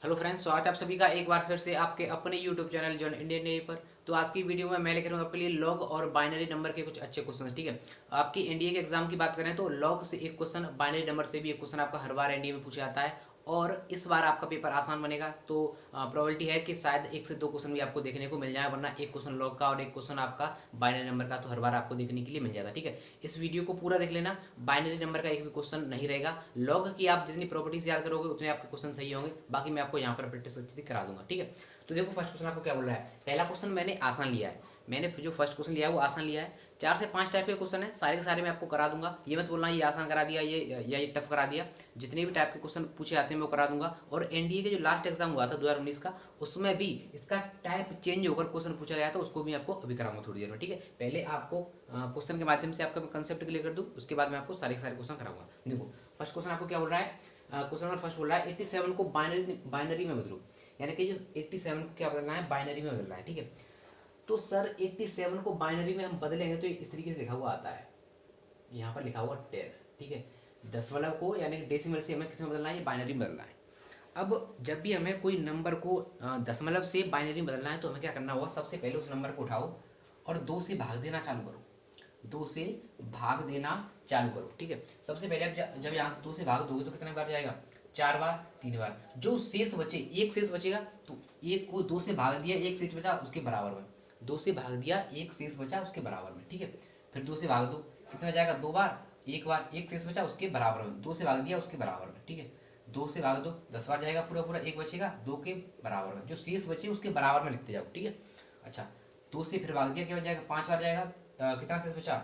Hello friends, स्वागत है आप सभी का एक बार फिर से आपके अपने YouTube channel John Indian navy पर। तो आज की वीडियो में मैं लेकर आऊँ आपके लिए लॉग और बाइनरी नंबर के कुछ अच्छे क्वेश्चन। ठीक है, आपकी एनडीए के एग्जाम की बात करें तो लॉग से एक क्वेश्चन, बाइनरी नंबर से भी एक क्वेश्चन आपका हर बार एनडीए में पूछा जाता है और इस बार आपका पेपर आसान बनेगा। तो प्रोबेबिलिटी है कि शायद एक से दो क्वेश्चन भी आपको देखने को मिल जाए, वरना एक क्वेश्चन लॉग का और एक क्वेश्चन आपका बाइनरी नंबर का तो हर बार आपको देखने के लिए मिल जाता है। ठीक है, इस वीडियो को पूरा देख लेना। बाइनरी नंबर का एक भी क्वेश्चन नहीं रहेगा। लॉग की आप जितनी प्रॉपर्टीज याद करोगे उतने आपके क्वेश्चन सही होंगे, बाकी मैं आपको यहाँ पर प्रैक्टिस अच्छी करा दूंगा। ठीक है, तो देखो फर्स्ट क्वेश्चन आपको क्या बोल रहा है। पहला क्वेश्चन मैंने आसान लिया है, मैंने जो फर्स्ट क्वेश्चन लिया है वो आसान लिया है। 4 से 5 टाइप के क्वेश्चन है, सारे के सारे मैं आपको करा दूंगा। ये मत बोलना ये आसान करा दिया ये टफ करा दिया। जितने भी टाइप के क्वेश्चन पूछे जाते हैं मैं वो करा दूंगा। और एनडीए के जो लास्ट एग्जाम हुआ था 2019 का, उसमें भी इसका टाइप चेंज होकर क्वेश्चन पूछा गया था, उसको भी आपको अभी कराऊंगा थोड़ी देर में। ठीक है, पहले आपको क्वेश्चन के माध्यम से आपका कंसेप्ट क्लियर कर दूँ, उसके बाद मैं आपको सारे के सारे क्वेश्चन कराऊंगा। देखो फर्स्ट क्वेश्चन आपको क्या बोल रहा है। क्वेश्चन नंबर फर्स्ट बोल रहा है 87 को बाइनरी में बदलो, यानी कि जो 87 को क्या बदलना है, बाइनरी में बदलना है। ठीक है, तो सर 87 को बाइनरी में हम बदलेंगे तो इस तरीके से लिखा हुआ आता है, यहाँ पर लिखा हुआ 10। ठीक है, दशमलव को यानी कि डेसिमल से हमें किस में बदलना है, ये बाइनरी में बदलना है। अब जब भी हमें कोई नंबर को दशमलव से बाइनरी में बदलना है तो हमें क्या करना होगा, सबसे पहले उस नंबर को उठाओ और 2 से भाग देना चालू करो। 2 से भाग देना चालू करो। ठीक है, सबसे पहले आप जब यहाँ 2 से भाग दोगे तो कितने बार जाएगा, 4 बार, 3 बार। जो शेष बचे, एक शेष बचेगा, तो एक को 2 से भाग दिया, एक शेष बचा उसके बराबर में। 2 से भाग दिया, एक शेष बचा उसके बराबर में। ठीक है, फिर 2 से भाग दो, कितना जाएगा, 2 बार, एक बार, एक शेष बचा उसके बराबर में, 2 से भाग दिया उसके बराबर में। ठीक है, 2 से भाग दो, 10 बार जाएगा पूरा पूरा, एक बचेगा 2 के बराबर में, जो शेष बचे उसके बराबर में लिखते जाओ। ठीक है, अच्छा 2 से फिर भाग दिया, क्या बच जाएगा, 5 बार जाएगा, कितना शेष बचा,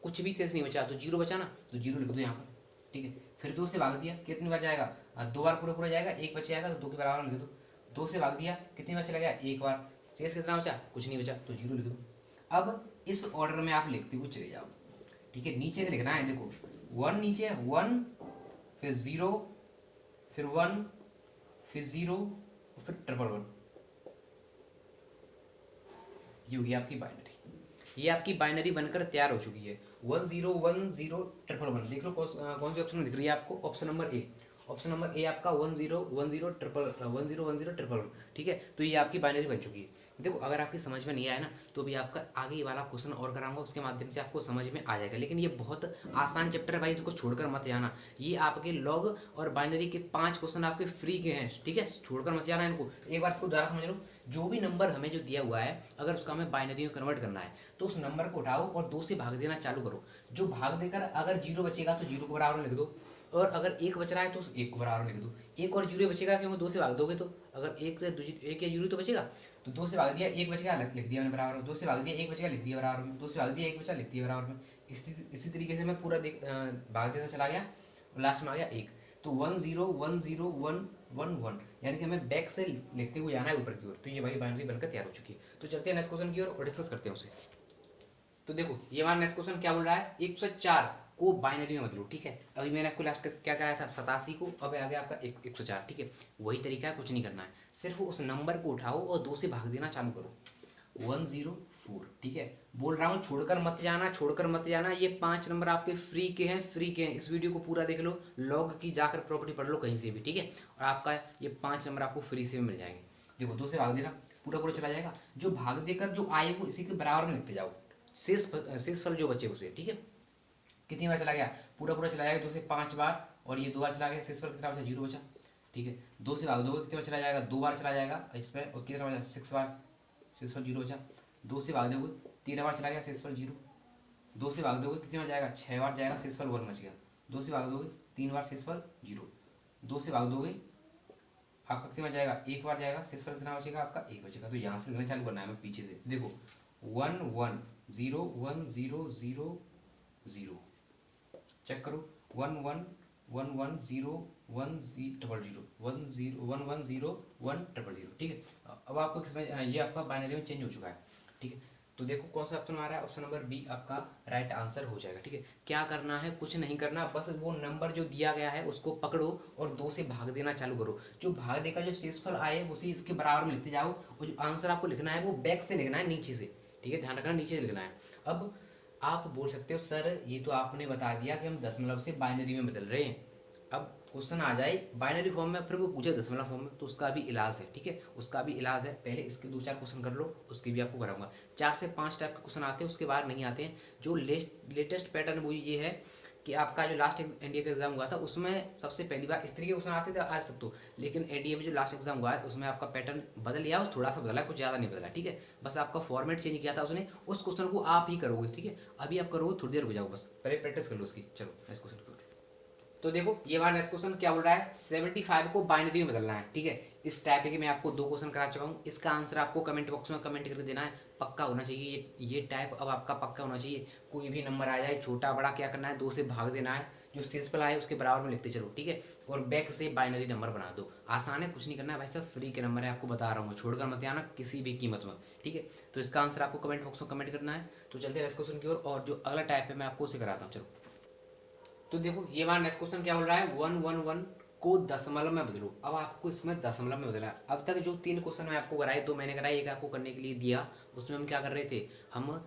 कुछ भी शेष नहीं बचा, तो 0 बचा ना, तो 0 लिख दो यहाँ पर। ठीक है, फिर 2 से भाग दिया, कितनी बार जाएगा, 2 बार पूरा पूरा जाएगा, एक बच जाएगा तो 2 के बराबर में लिख दो। 2 से भाग दिया, कितनी बार चला गया, एक बार, शेष कितना बचा, कुछ नहीं बचा, तो 0 लिख दो। अब इस ऑर्डर में आप लिखते हुए चले जाओ। ठीक है, नीचे से लिखना है, देखो 1 नीचे, 1 फिर 0 फिर 1 फिर 0 फिर 111। ये होगी आपकी बाइनरी। ये आपकी बाइनरी बनकर तैयार हो चुकी है। 1010 111। देख लो कौन से ऑप्शन में दिख रही है आपको, option number A. Option number A आपका 1010 111। ठीक है, तो ये आपकी बाइनरी बन चुकी है। देखो अगर आपकी समझ में नहीं आया ना तो भी आपका आगे वाला क्वेश्चन और कराऊंगा, उसके माध्यम से आपको समझ में आ जाएगा। लेकिन ये बहुत आसान चैप्टर है भाई, इसको छोड़कर मत जाना। ये आपके लॉग और बाइनरी के 5 क्वेश्चन आपके फ्री के हैं। ठीक है, छोड़कर मत जाना इनको। एक बार इसको दोबारा समझ लो। जो भी नंबर हमें जो दिया हुआ है, अगर उसका हमें बाइनरी में कन्वर्ट करना है तो उस नंबर को उठाओ और 2 से भाग देना चालू करो। जो भाग देकर अगर 0 बचेगा तो 0 को बराबर में लिख दो, और अगर 1 बच रहा है तो उस 1 को बराबर में लिख दो। 1 और 0 बचेगा, क्योंकि 2 से भाग दोगे तो अगर 1 से 1 या 0 तो बचेगा, तो 2 से भाग दिया, 1 बचेगा, लिख दिया मैंने बराबर में। 2 से भाग दिया, 1 बचेगा, लिख दिया बराबर में। 2 से भाग दिया, 1 बचा, लिख दिया बराबर में। इसी तरीके से मैं पूरा भाग देता चला गया और लास्ट में आ गया 1। तो 10101111, यानी कि हमें बैक से लिखते हुए जाना है ऊपर की ओर। तो ये हमारी बाइनरी बनकर तैयार हो चुकी है। तो चलते हैं नेक्स्ट क्वेश्चन की ओर और डिस्कस करते हैं उसे। तो देखो ये हमारा नेक्स्ट क्वेश्चन क्या बोल रहा है, 104 को बाइनरी में बदलो। ठीक है, अभी मैंने आपको लास्ट क्या कराया था, 87 को, अब आ गया आपका 104। ठीक है, वही तरीका है, कुछ नहीं करना है, सिर्फ उस नंबर को उठाओ और 2 से भाग देना चालू करो। 104। ठीक है, बोल रहा हूँ छोड़कर मत जाना, छोड़कर मत जाना। ये 5 नंबर आपके फ्री के हैं, फ्री के हैं। इस वीडियो को पूरा देख लो, लॉग की जाकर प्रॉपर्टी पढ़ लो कहीं से भी। ठीक है, और आपका ये 5 नंबर आपको फ्री से भी मिल जाएंगे। देखो 2 से भाग देना, पूरा पूरा चला जाएगा। जो भाग देकर जो आए वो इसी के बराबर में लिखते जाओ, शेष फल जो बचे उसे। ठीक है, कितनी बार चला गया, पूरा पूरा चला जाएगा 2 से 5 बार, और ये 2 बार चला गया, शेष फल कितना बचा, 0 बचा। ठीक है, 2 से भाग दोगे कितने बार चला जाएगा, 2 बार चला जाएगा इस पर, और कितना बचा, 6 बार, शेष फल 0 बचा। 2 से भाग दोगे 3 बार चला गया, शेष फल 0। 2 से भाग दोगे कितने बार जाएगा, 6 बार जाएगा, शेष फल 1 बच गया। 2 से भाग दोगे 3 बार, शेष फल 0। 2 से भाग दोगे आपका कितने बार जाएगा, 1 बार जाएगा, शेष फल कितना बचेगा आपका, 1 बचेगा। तो यहाँ से लिखना चालू करना है हमें पीछे से। देखो 11011000, चेक करो, 1111010010110100। ठीक है, अब आपको किसमें, ये आपका बाइनरी में चेंज हो चुका है। ठीक है, तो देखो कौन सा ऑप्शन आ रहा है, ऑप्शन नंबर बी आपका राइट आंसर हो जाएगा। ठीक है, क्या करना है, कुछ नहीं करना, बस वो नंबर जो दिया गया है उसको पकड़ो और 2 से भाग देना चालू करो। जो भाग देकर जो शेषफल आए उसी इसके बराबर में लिखते जाओ, और जो आंसर आपको लिखना है वो बैक से लिखना है, नीचे से। ठीक है, ध्यान रखना, नीचे से लिखना है। अब आप बोल सकते हो सर ये तो आपने बता दिया कि हम दशमलव से बाइनरी में बदल रहे हैं, अब क्वेश्चन आ जाए बाइनरी फॉर्म में फिर वो पूछे दशमलव फॉर्म में, तो उसका भी इलाज है, ठीक है, उसका भी इलाज है। पहले इसके 2-4 क्वेश्चन कर लो, उसके भी आपको कराऊंगा। 4 से 5 टाइप के क्वेश्चन आते हैं, उसके बाहर नहीं आते हैं। जो लेटेस्ट पैटर्न वो ये है कि आपका जो लास्ट एनडीए का एग्जाम हुआ था उसमें सबसे पहली बार इस तरीके के क्वेश्चन आते थे आज तक तो, लेकिन एनडीए में जो लास्ट एग्जाम हुआ है उसमें आपका पैटर्न बदल गया, और थोड़ा सा बदला है, कुछ ज़्यादा नहीं बदला, ठीक है। बस आपका फॉर्मेट चेंज किया था उसने, उस क्वेश्चन को आप ही करोगे, ठीक है। अभी आप करोगे, थोड़ी देर हो जाओ, बस पहले प्रैक्टिस कर लो उसकी। चलो नेक्स्ट क्वेश्चन की ओर। तो देखो ये बार नेक्स्ट क्वेश्चन क्या बोल रहा है, 75 को बाइनरी में बदलना है, ठीक है। इस टाइप के मैं आपको 2 क्वेश्चन करा चुका हूँ, इसका आंसर आपको कमेंट बॉक्स में कमेंट करके देना है, पक्का होना चाहिए ये टाइप अब आपका पक्का होना चाहिए। कोई भी नंबर आ जाए छोटा बड़ा, क्या करना है, 2 से भाग देना है, जो सिंपल आए उसके बराबर में लिखते चलो, ठीक है। और बैक से बाइनरी नंबर बना दो, आसान है, कुछ नहीं करना है भाई साहब, फ्री के नंबर है, आपको बता रहा हूँ, छोड़कर मत आना किसी भी कीमत में, ठीक है। तो इसका आंसर आपको कमेंट बॉक्स में कमेंट करना है। तो चलते हैं नेक्स्ट क्वेश्चन की ओर, और जो अगला टाइप है मैं आपको उसे कराता हूँ। चलो तो देखो ये हमारा नेक्स्ट क्वेश्चन क्या बोल रहा है, 111 को दशमलव में बदलो। अब आपको इसमें दशमलव में बदलना है। अब तक जो 3 क्वेश्चन मैं आपको कराए, 2 मैंने कराए, एक आपको करने के लिए दिया, उसमें हम क्या कर रहे थे, हम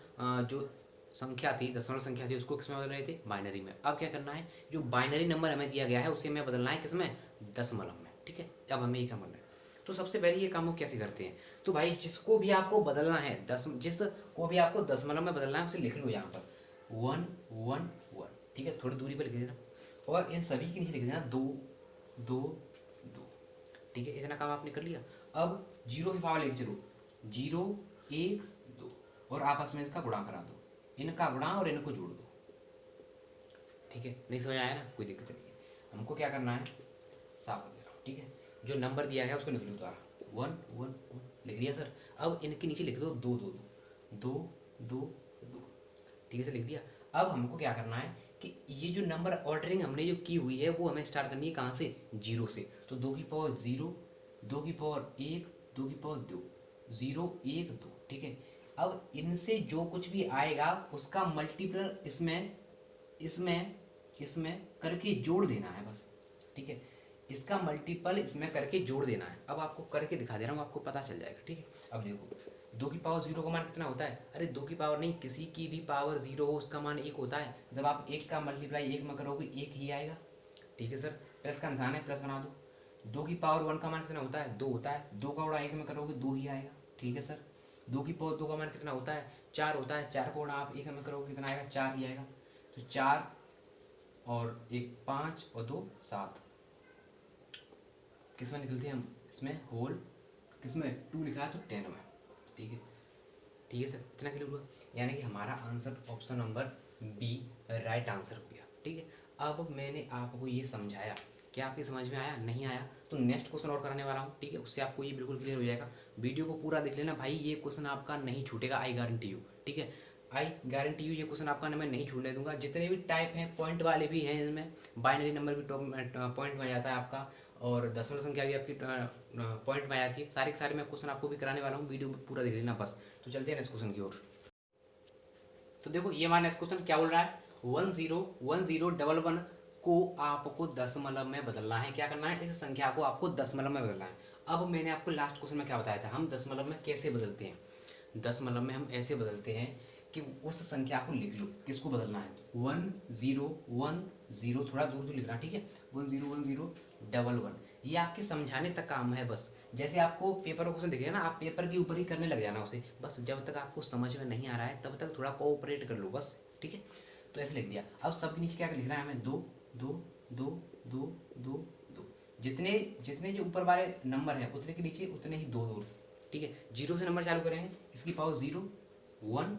जो संख्या थी, दशमलव संख्या थी, उसको किसमें बदल रहे थे, बाइनरी में। अब क्या करना है, जो बाइनरी नंबर हमें दिया गया है उसे हमें बदलना है किसमें, दशमलव में, ठीक है। अब हमें ये काम करना है। तो सबसे पहले ये काम हम कैसे करते हैं, तो भाई जिसको भी आपको बदलना है, जिसको भी आपको दशमलव में बदलना है उसे लिख लो यहाँ पर 111, ठीक है, थोड़ी दूरी पर लिख देना, और इन सभी के नीचे लिख देना 2 2 2, ठीक है। इतना काम आपने कर लिया। अब 0 से पावर लेके चलो, 0 1 2, और आपस में इसका गुणा करा दो, इनका गुणा और इनको जोड़ दो, ठीक है। नहीं समझ आया ना, कोई दिक्कत नहीं है। हमको क्या करना है, साफ कर दे रहा हूँ, ठीक है। जो नंबर दिया गया उसको लिख लो दोबारा, 1 1 1 लिख लिया सर। अब इनके नीचे लिख दो 2 2 2 2 2 2, ठीक है सर, लिख दिया। अब हमको क्या करना है कि ये जो नंबर ऑर्डरिंग हमने जो की हुई है वो हमें स्टार्ट करनी है कहाँ से, 0 से। तो 2 की पावर 0, 2 की पावर 1, 2 की पावर 2, 0 1 2, ठीक है। अब इनसे जो कुछ भी आएगा उसका मल्टीपल इसमें इसमें इसमें करके जोड़ देना है बस, ठीक है। इसका मल्टीपल इसमें करके जोड़ देना है। अब आपको करके दिखा दे रहा हूँ, आपको पता चल जाएगा, ठीक है। अब देखो 2 की पावर 0 का मान कितना होता है, अरे 2 की पावर नहीं, किसी की भी पावर 0 हो उसका मान 1 होता है। जब आप 1 का मल्टीप्लाई 1 में करोगे 1 ही आएगा, ठीक है सर। प्लस का निशान है, प्लस बना दो। 2 की पावर 1 का मान कितना होता है, 2 होता है, 2 का गुणा 1 में करोगे 2 ही आएगा, ठीक है सर। 2 की पावर 2 का मान कितना होता है, 4 होता है, 4 का गुणा आप 1 में करोगे कितना आएगा, 4 ही आएगा। तो 4 और 1 5 और 2 7, किस में निकलते हैं हम, इसमें होल, किस में 2 लिखा है तो 10 में, ठीक है, ठीक है सर। कितना क्लियर हुआ, यानी कि हमारा answer option number B right answer हो गया, ठीक है। अब मैंने आपको ये समझाया, क्या आपकी समझ में आया, नहीं आया तो नेक्स्ट क्वेश्चन और कराने वाला हूँ, ठीक है, उससे आपको ये बिल्कुल क्लियर हो जाएगा। वीडियो को पूरा देख लेना भाई, ये क्वेश्चन आपका नहीं छूटेगा, आई गारंटी यू, ठीक है, आई गारंटी यू, ये क्वेश्चन आपका मैं नहीं छूटने दूंगा। जितने भी टाइप हैं, पॉइंट वाले भी हैं इसमें, बाइनरी नंबर भी पॉइंट में आ जाता है आपका, और दशमलव संख्या भी आपकी पॉइंट में आ जाती है। सारे के सारे मैं क्वेश्चन आपको भी कराने वाला हूँ, वीडियो पूरा देख लेना बस। तो चलते हैं नेक्स्ट क्वेश्चन की ओर। तो देखो ये हमारा नेक्स्ट क्वेश्चन क्या बोल रहा है, 101011 को आपको दशमलव में बदलना है। क्या करना है, इस संख्या को आपको दशमलव में बदलना है। अब मैंने आपको लास्ट क्वेश्चन में क्या बताया था, हम दशमलव में कैसे बदलते हैं। दशमलव में हम ऐसे बदलते हैं कि उस संख्या को लिख लो, किसको बदलना है, 1010, थोड़ा दूर दूर लिखना, ठीक है, 101011, ये आपके समझाने तक काम है बस। जैसे आपको पेपर का क्वेश्चन दिखेगा ना, आप पेपर के ऊपर ही करने लग जाना उसे, बस जब तक आपको समझ में नहीं आ रहा है तब तक थोड़ा कोऑपरेट कर लो बस, ठीक है। तो ऐसे लिख दिया। अब सबके नीचे क्या लिखना है हमें, 2 2 2 2 2 2, जितने जितने जो ऊपर वाले नंबर हैं उतने के नीचे उतने ही 2 2, ठीक है। 0 से नंबर चालू करेंगे, इसकी पावर 0 1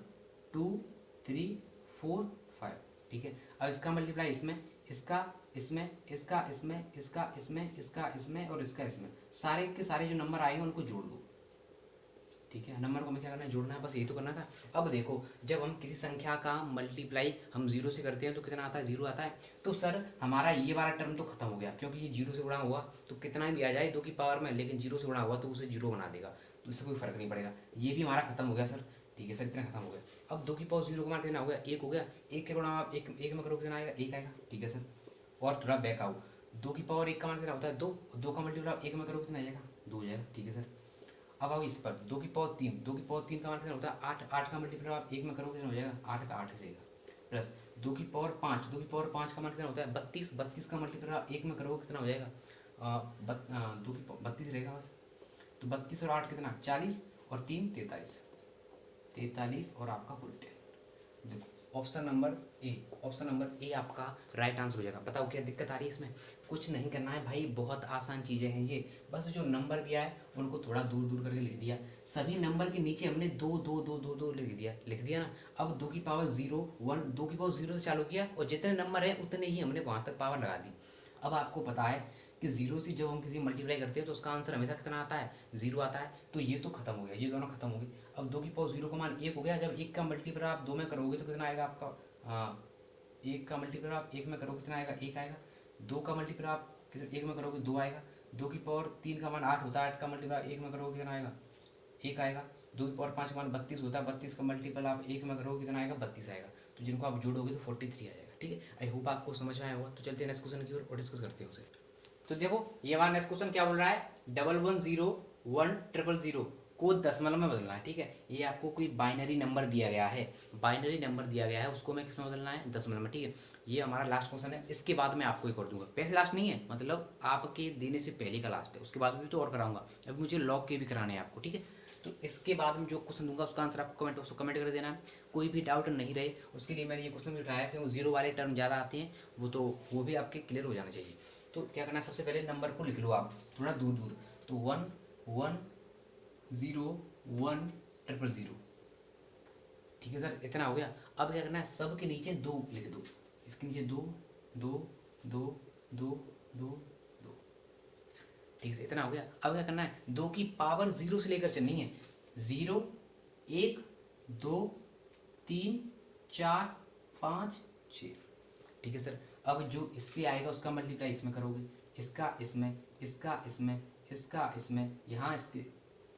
2 3 4 5, ठीक है। अब इसका मल्टीप्लाई इसमें, इसका इसमें, इसका इसमें, इसका इसमें, इसका इसमें और इसका इसमें, सारे के सारे जो नंबर आएंगे उनको जोड़ दो, ठीक है। नंबर को हमें क्या करना है, जोड़ना है, बस यही तो करना था। अब देखो जब हम किसी संख्या का मल्टीप्लाई हम 0 से करते हैं तो कितना आता है, 0 आता है। तो सर हमारा ये वाला टर्म तो खत्म हो गया, क्योंकि ये 0 से गुणा हुआ तो कितना भी आ जाए 2 की पावर में, लेकिन 0 से गुणा हुआ तो उसे 0 बना देगा, तो इससे कोई फर्क नहीं पड़ेगा। ये भी हमारा खत्म हो गया सर, ठीक है सर, इतना खत्म हो गया। अब 2 की पावर 0 का मान कितना हो गया, 1 हो गया, 1 के गुणा आप एक में करोगे कितना आएगा, 1 आएगा, ठीक है सर। और थोड़ा बैक आओ, 2 की पावर 1 का मान कितना होता है, 2, 2 का मल्टीप्लाई 1 में करोगे कितना आ जाएगा, 2 हो जाएगा, ठीक है सर। अब आओ इस पर, 2 की पावर 3, 2 की पावर 3 का मान कितना होता है, 8, 8 का मल्टीप्लाई आप 1 में करोगे कितना हो जाएगा, 8 का 8 रहेगा, प्लस 2 की पावर 5, 2 की पावर 5 का मान कितना होता है 32, 32 का मल्टीप्लाई आप 1 में करोगे कितना हो जाएगा 2 की 32 रहेगा बस। तो 32 और 8 कितना 40 और 3 43, 43 और आपका फुल 10। देखो option number A, option number A आपका राइट आंसर हो जाएगा। बताओ क्या दिक्कत आ रही है इसमें? कुछ नहीं करना है भाई, बहुत आसान चीज़ें हैं ये। बस जो नंबर दिया है उनको थोड़ा दूर दूर करके लिख दिया, सभी नंबर के नीचे हमने 2 2 2 2 2 लिख दिया ना। अब 2 की पावर 0 1, 2 की पावर 0 से चालू किया और जितने नंबर है उतने ही हमने वहाँ तक पावर लगा दी। अब आपको पता है कि 0 से जब हम किसी मल्टीप्लाई करते हैं तो उसका आंसर हमेशा कितना आता है 0 आता है। तो ये तो खत्म हो गया, ये दोनों खत्म हो गए। अब 2 की पावर 0 का मान 1 हो गया। जब 1 का मल्टीप्लाई आप 2 में करोगे तो कितना आएगा आपका, हाँ 1 का मल्टीप्लाई आप 1 में करोगे कितना आएगा 1 आएगा। 2 का मल्टीप्लाई आप 1 में करोगे 2 आएगा। 2 की पावर 3 का मान 8 होता है, 8 का मल्टीप्लाई 1 में करोगे कितना आएगा 1 आएगा। 2 की पावर 5 का मान 32 होता है, 32 का मल्टीपल आप 1 में करोगे कितना आएगा 32 आएगा। तो जिनको आप जोड़ोगे तो 43 आ जाएगा। ठीक है, आई होप आपको समझ में आया होगा। तो चलते हैं नेक्स्ट क्वेश्चन की ओर और डिस्कस करते हैं उसे। तो देखो ये हमारा नेक्स्ट क्वेश्चन क्या बोल रहा है 110100 को दशमलव में बदलना है। ठीक है, ये आपको कोई बाइनरी नंबर दिया गया है, बाइनरी नंबर दिया गया है, उसको मैं किस में बदलना है दशमलव में। ठीक है, ये हमारा लास्ट क्वेश्चन है। इसके बाद मैं आपको एक और दूंगा, पैसे लास्ट नहीं है, मतलब आपके देने से पहले का लास्ट है। उसके बाद भी तो और कराऊंगा, अभी मुझे लॉग के भी कराने हैं आपको। ठीक है, तो इसके बाद में जो क्वेश्चन दूंगा उसका आंसर आपको कमेंट कर देना है। कोई भी डाउट नहीं रहे उसके लिए मैंने ये क्वेश्चन भी उठाया कि वो जीरो वाले टर्म ज़्यादा आते हैं, वो भी आपके क्लियर हो जाना चाहिए। तो क्या करना है, सबसे पहले नंबर को लिख लो आप थोड़ा दूर दूर। तो 1 1 0 1 000। ठीक है सर, इतना हो गया। अब क्या करना है, सब के नीचे 2 लिख दो, इसके नीचे 2 2 2 2 2 2। ठीक है, इतना हो गया। अब क्या करना है, 2 की पावर 0 से लेकर चलनी है। 0 1 2 3 4 5 6। ठीक है सर, अब जो इससे आएगा उसका मल्टीप्लाई इसमें करोगे, इसका इसमें, इसका इसमें, इसका इसमें, यहाँ इसके,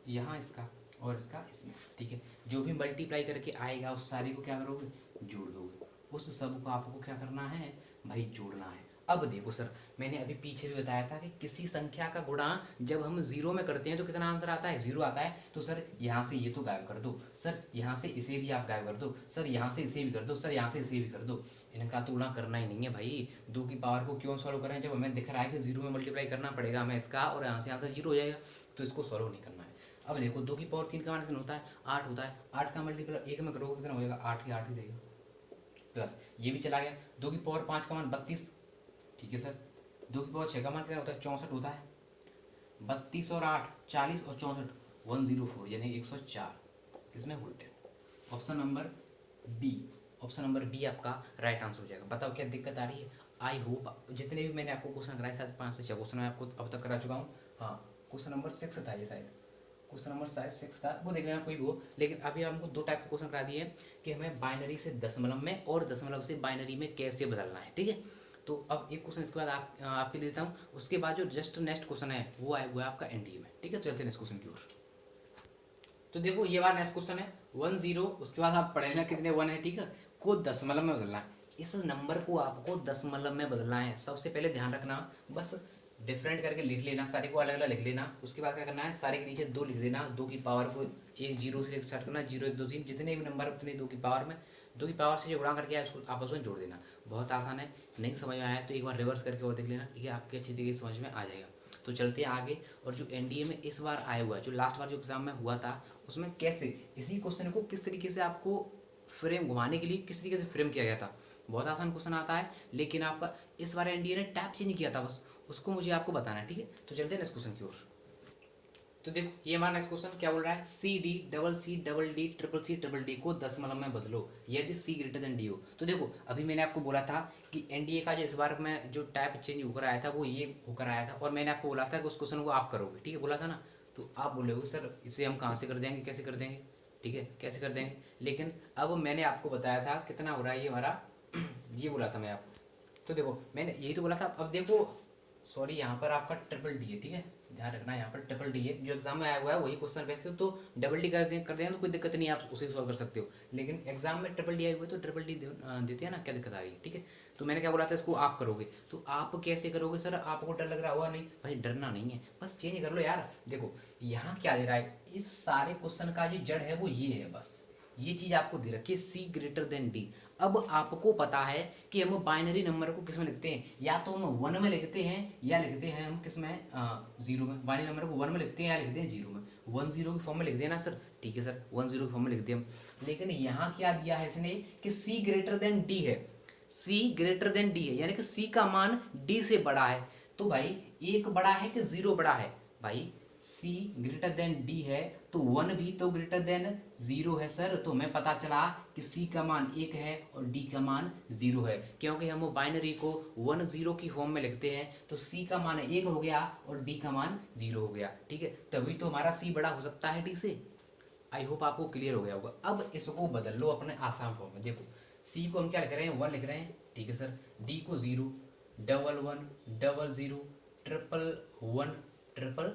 यहाँ इसका और इसका इसमें। ठीक है, जो भी मल्टीप्लाई करके आएगा उस सारे को क्या करोगे जोड़ दोगे। उस सब को आपको क्या करना है भाई जोड़ना है। अब देखो सर, मैंने अभी पीछे भी बताया था कि किसी संख्या का गुणा जब हम 0 में करते हैं तो कितना आंसर आता है 0 आता है। तो सर यहाँ से ये तो गायब कर दो, सर यहाँ से इसे भी आप गायब कर दो, सर यहाँ से इसे भी कर दो, सर यहाँ से इसे भी कर दो। इनका तो गुणा करना ही नहीं है भाई। 2 की पावर को क्यों सॉल्व करें जब हमें दिख रहा है कि 0 में मल्टीप्लाई करना पड़ेगा हमें इसका, और यहाँ से आंसर 0 हो जाएगा। तो इसको सॉल्व नहीं करना है। अब देखो 2 की पावर 3 का मान कितना होता है 8 होता है। 8 का मल्टीप्लाई 1 में करोगे कितना हो जाएगा 8 ही 8 ही रहेगा, प्लस ये भी चला गया। 2 की पावर 5 का मान 32। ठीक है सर, 2 की पावर 6 का मान कितना होता है 64 होता है। 32 और 8 40 और 64 104 यानी 104। इसमें उल्टे option number B, option number B आपका राइट आंसर हो जाएगा। बताओ क्या दिक्कत आ रही है? आई होप जितने भी मैंने आपको क्वेश्चन कराए शायद 5 से 6 क्वेश्चन मैं आपको अब तक करा चुका हूँ। हाँ, क्वेश्चन नंबर 6 था ये, शायद क्वेश्चन नंबर शायद 6 था, वो देख लेना कोई भी हो। लेकिन अभी हमको 2 टाइप के क्वेश्चन करा दिए हैं कि हमें बाइनरी से दशमलव में और दशमलव से बाइनरी में कैसे बदलना है। ठीक है, तो अब एक क्वेश्चन इसके बाद आपके लिए देता हूँ। उसके बाद जो जस्ट नेक्स्ट क्वेश्चन है वो है आपका एनडीए में। ठीक है, चलते हैं नेक्स्ट क्वेश्चन की ओर। तो देखो ये बार नेक्स्ट क्वेश्चन है 10, उसके बाद आप पढ़ेगा कितने 1 है। ठीक है, को दशमलव में बदलना है। इस नंबर को आपको दशमलव में बदलना है। सबसे पहले ध्यान रखना, बस डिफरेंट करके लिख लेना, सारे को अलग अलग लिख लेना। उसके बाद क्या करना है, सारे के नीचे 2 लिख देना। 2 की पावर को 1 0 से स्टार्ट करना, 0 1 2 3 जितने भी नंबर उतने 2 की पावर में, 2 की पावर से जो गुणा करके आए उसको आपस में जोड़ देना। बहुत आसान है, नहीं समझ में आया तो एक बार रिवर्स करके और देख लेना, ठीक है, आपके अच्छी तरीके से समझ में आ जाएगा। तो चलते हैं आगे। और जो एनडीए में इस बार आया हुआ है, जो लास्ट बार जो एग्जाम में हुआ था उसमें कैसे इसी क्वेश्चन को किस तरीके से आपको फ्रेम घुमाने के लिए किस तरीके से फ्रेम किया गया था। बहुत आसान क्वेश्चन आता है, लेकिन आपका इस बार एनडीए ने टाइप चेंज किया था, बस उसको मुझे आपको बताना है। ठीक है, तो चलते हैं नेक्स्ट क्वेश्चन की ओर। तो देखो ये हमारा नेक्स्ट क्वेश्चन क्या बोल रहा है, C D double C double D triple C triple D को दशमलव में बदलो यदि सी ग्रेटर देन डी हो। तो देखो अभी मैंने आपको बोला था कि एनडीए का जो इस बार में जो टाइप चेंज होकर आया था वो ये होकर आया था, और मैंने आपको बोला था कि उस क्वेश्चन को आप करोगे। ठीक है, बोला था ना, तो आप बोलोगे सर इसे हम कहाँ से कर देंगे, कैसे कर देंगे। ठीक है, कैसे कर देंगे, लेकिन अब मैंने आपको बताया था कितना हो रहा है ये हमारा ये बोला था मैं आपको। तो देखो मैंने यही तो बोला था। अब देखो सॉरी, यहाँ पर आपका ट्रिपल डी है। ठीक है, ध्यान रखना, यहाँ पर ट्रिपल डी है, जो एग्जाम में आया हुआ है वही क्वेश्चन। वैसे तो डबल डी कर दें तो कोई दिक्कत नहीं है, आप उसे सॉल्व कर सकते हो, लेकिन एग्जाम में ट्रिपल डी आए हुए तो ट्रिपल डी देते हैं ना, क्या दिक्कत आ रही है। ठीक है, तो मैंने क्या बोला था, इसको आप करोगे। तो आप कैसे करोगे सर, आपको डर लग रहा होगा, नहीं भाई डरना नहीं है, बस चेंज कर लो यार। देखो यहाँ क्या दे रहा है, इस सारे क्वेश्चन का जो जड़ है वो ये है, बस ये चीज़ आपको दे रखी है सी ग्रेटर देन डी। अब आपको पता है कि हम बाइनरी नंबर को किस में लिखते हैं, या तो हम 1 में लिखते हैं या लिखते हैं हम किस में 0 में। बाइनरी नंबर को 1 में लिखते हैं या लिखते हैं 0 में। 1 0 की फॉर्म में लिख देना सर, ठीक है सर, 1 0 की फॉर्म में लिख दिया हम। लेकिन यहाँ क्या दिया है इसने कि C ग्रेटर देन D है, C ग्रेटर देन D है, यानी कि C का मान D से बड़ा है। तो भाई 1 बड़ा है कि 0 बड़ा है, भाई C ग्रेटर देन D है तो 1 भी तो ग्रेटर देन 0 है सर। तो हमें पता चला कि C का मान 1 है और D का मान 0 है, क्योंकि हम बाइनरी को 1 0 की फॉर्म में लिखते हैं। तो C का मान 1 हो गया और D का मान 0 हो गया, ठीक है। तभी तो हमारा C बड़ा हो सकता है D से। आई होप आपको क्लियर हो गया होगा। अब इसको बदल लो अपने आसान फॉर्म में। देखो C को हम क्या लिख रहे हैं, 1 लिख रहे हैं, ठीक है सर। D को 0, 1 1 0 0 1 1 1 0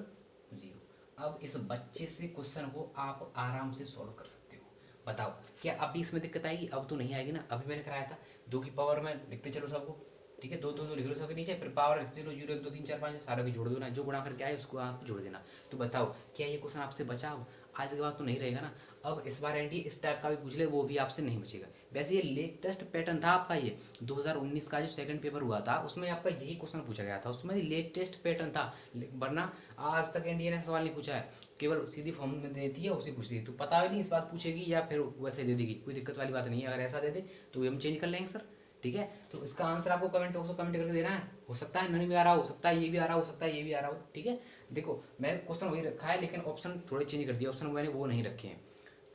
0। अब इस बच्चे से क्वेश्चन को आप आराम से सॉल्व कर सकते हो। बताओ क्या अभी इसमें दिक्कत आएगी? अब तो नहीं आएगी ना। अभी मैंने कराया था 2 की पावर में लिखते चलो सबको, ठीक है। 2 2 2 लिख लो सबके नीचे, फिर पावर लिखते चलो 0 1 2 3 4 5 सारे को जोड़ दो ना, जो गुणा करके आए उसको आप जोड़ देना। तो बताओ क्या ये क्वेश्चन आपसे बचा हो? आज के बाद तो नहीं रहेगा ना। अब इस बार एनडीए इस टाइप का भी पूछ ले, वो भी आपसे नहीं बचेगा। वैसे ये लेटेस्ट पैटर्न था आपका, ये 2019 का जो सेकंड पेपर हुआ था उसमें आपका यही क्वेश्चन पूछा गया था, उसमें लेटेस्ट पैटर्न था। वरना आज तक एनडीए ने सवाल नहीं पूछा है, केवल सीधी फॉर्म में देती है उसी पूछती है। तो पता ही नहीं इस बात पूछेगी या फिर वैसे दे देगी, कोई दिक्कत वाली बात नहीं है। अगर ऐसा दे दे तो हम चेंज कर लेंगे सर, ठीक है। तो इसका आंसर आपको कमेंट बॉक्स में कमेंट करके देना है। हो सकता है नहीं भी आ रहा, हो सकता है ये भी आ रहा, हो सकता है ये भी आ रहा हो, ठीक है। देखो मैंने क्वेश्चन वही रखा है लेकिन ऑप्शन थोड़े चेंज कर दिया, ऑप्शन मैंने वो नहीं रखे हैं।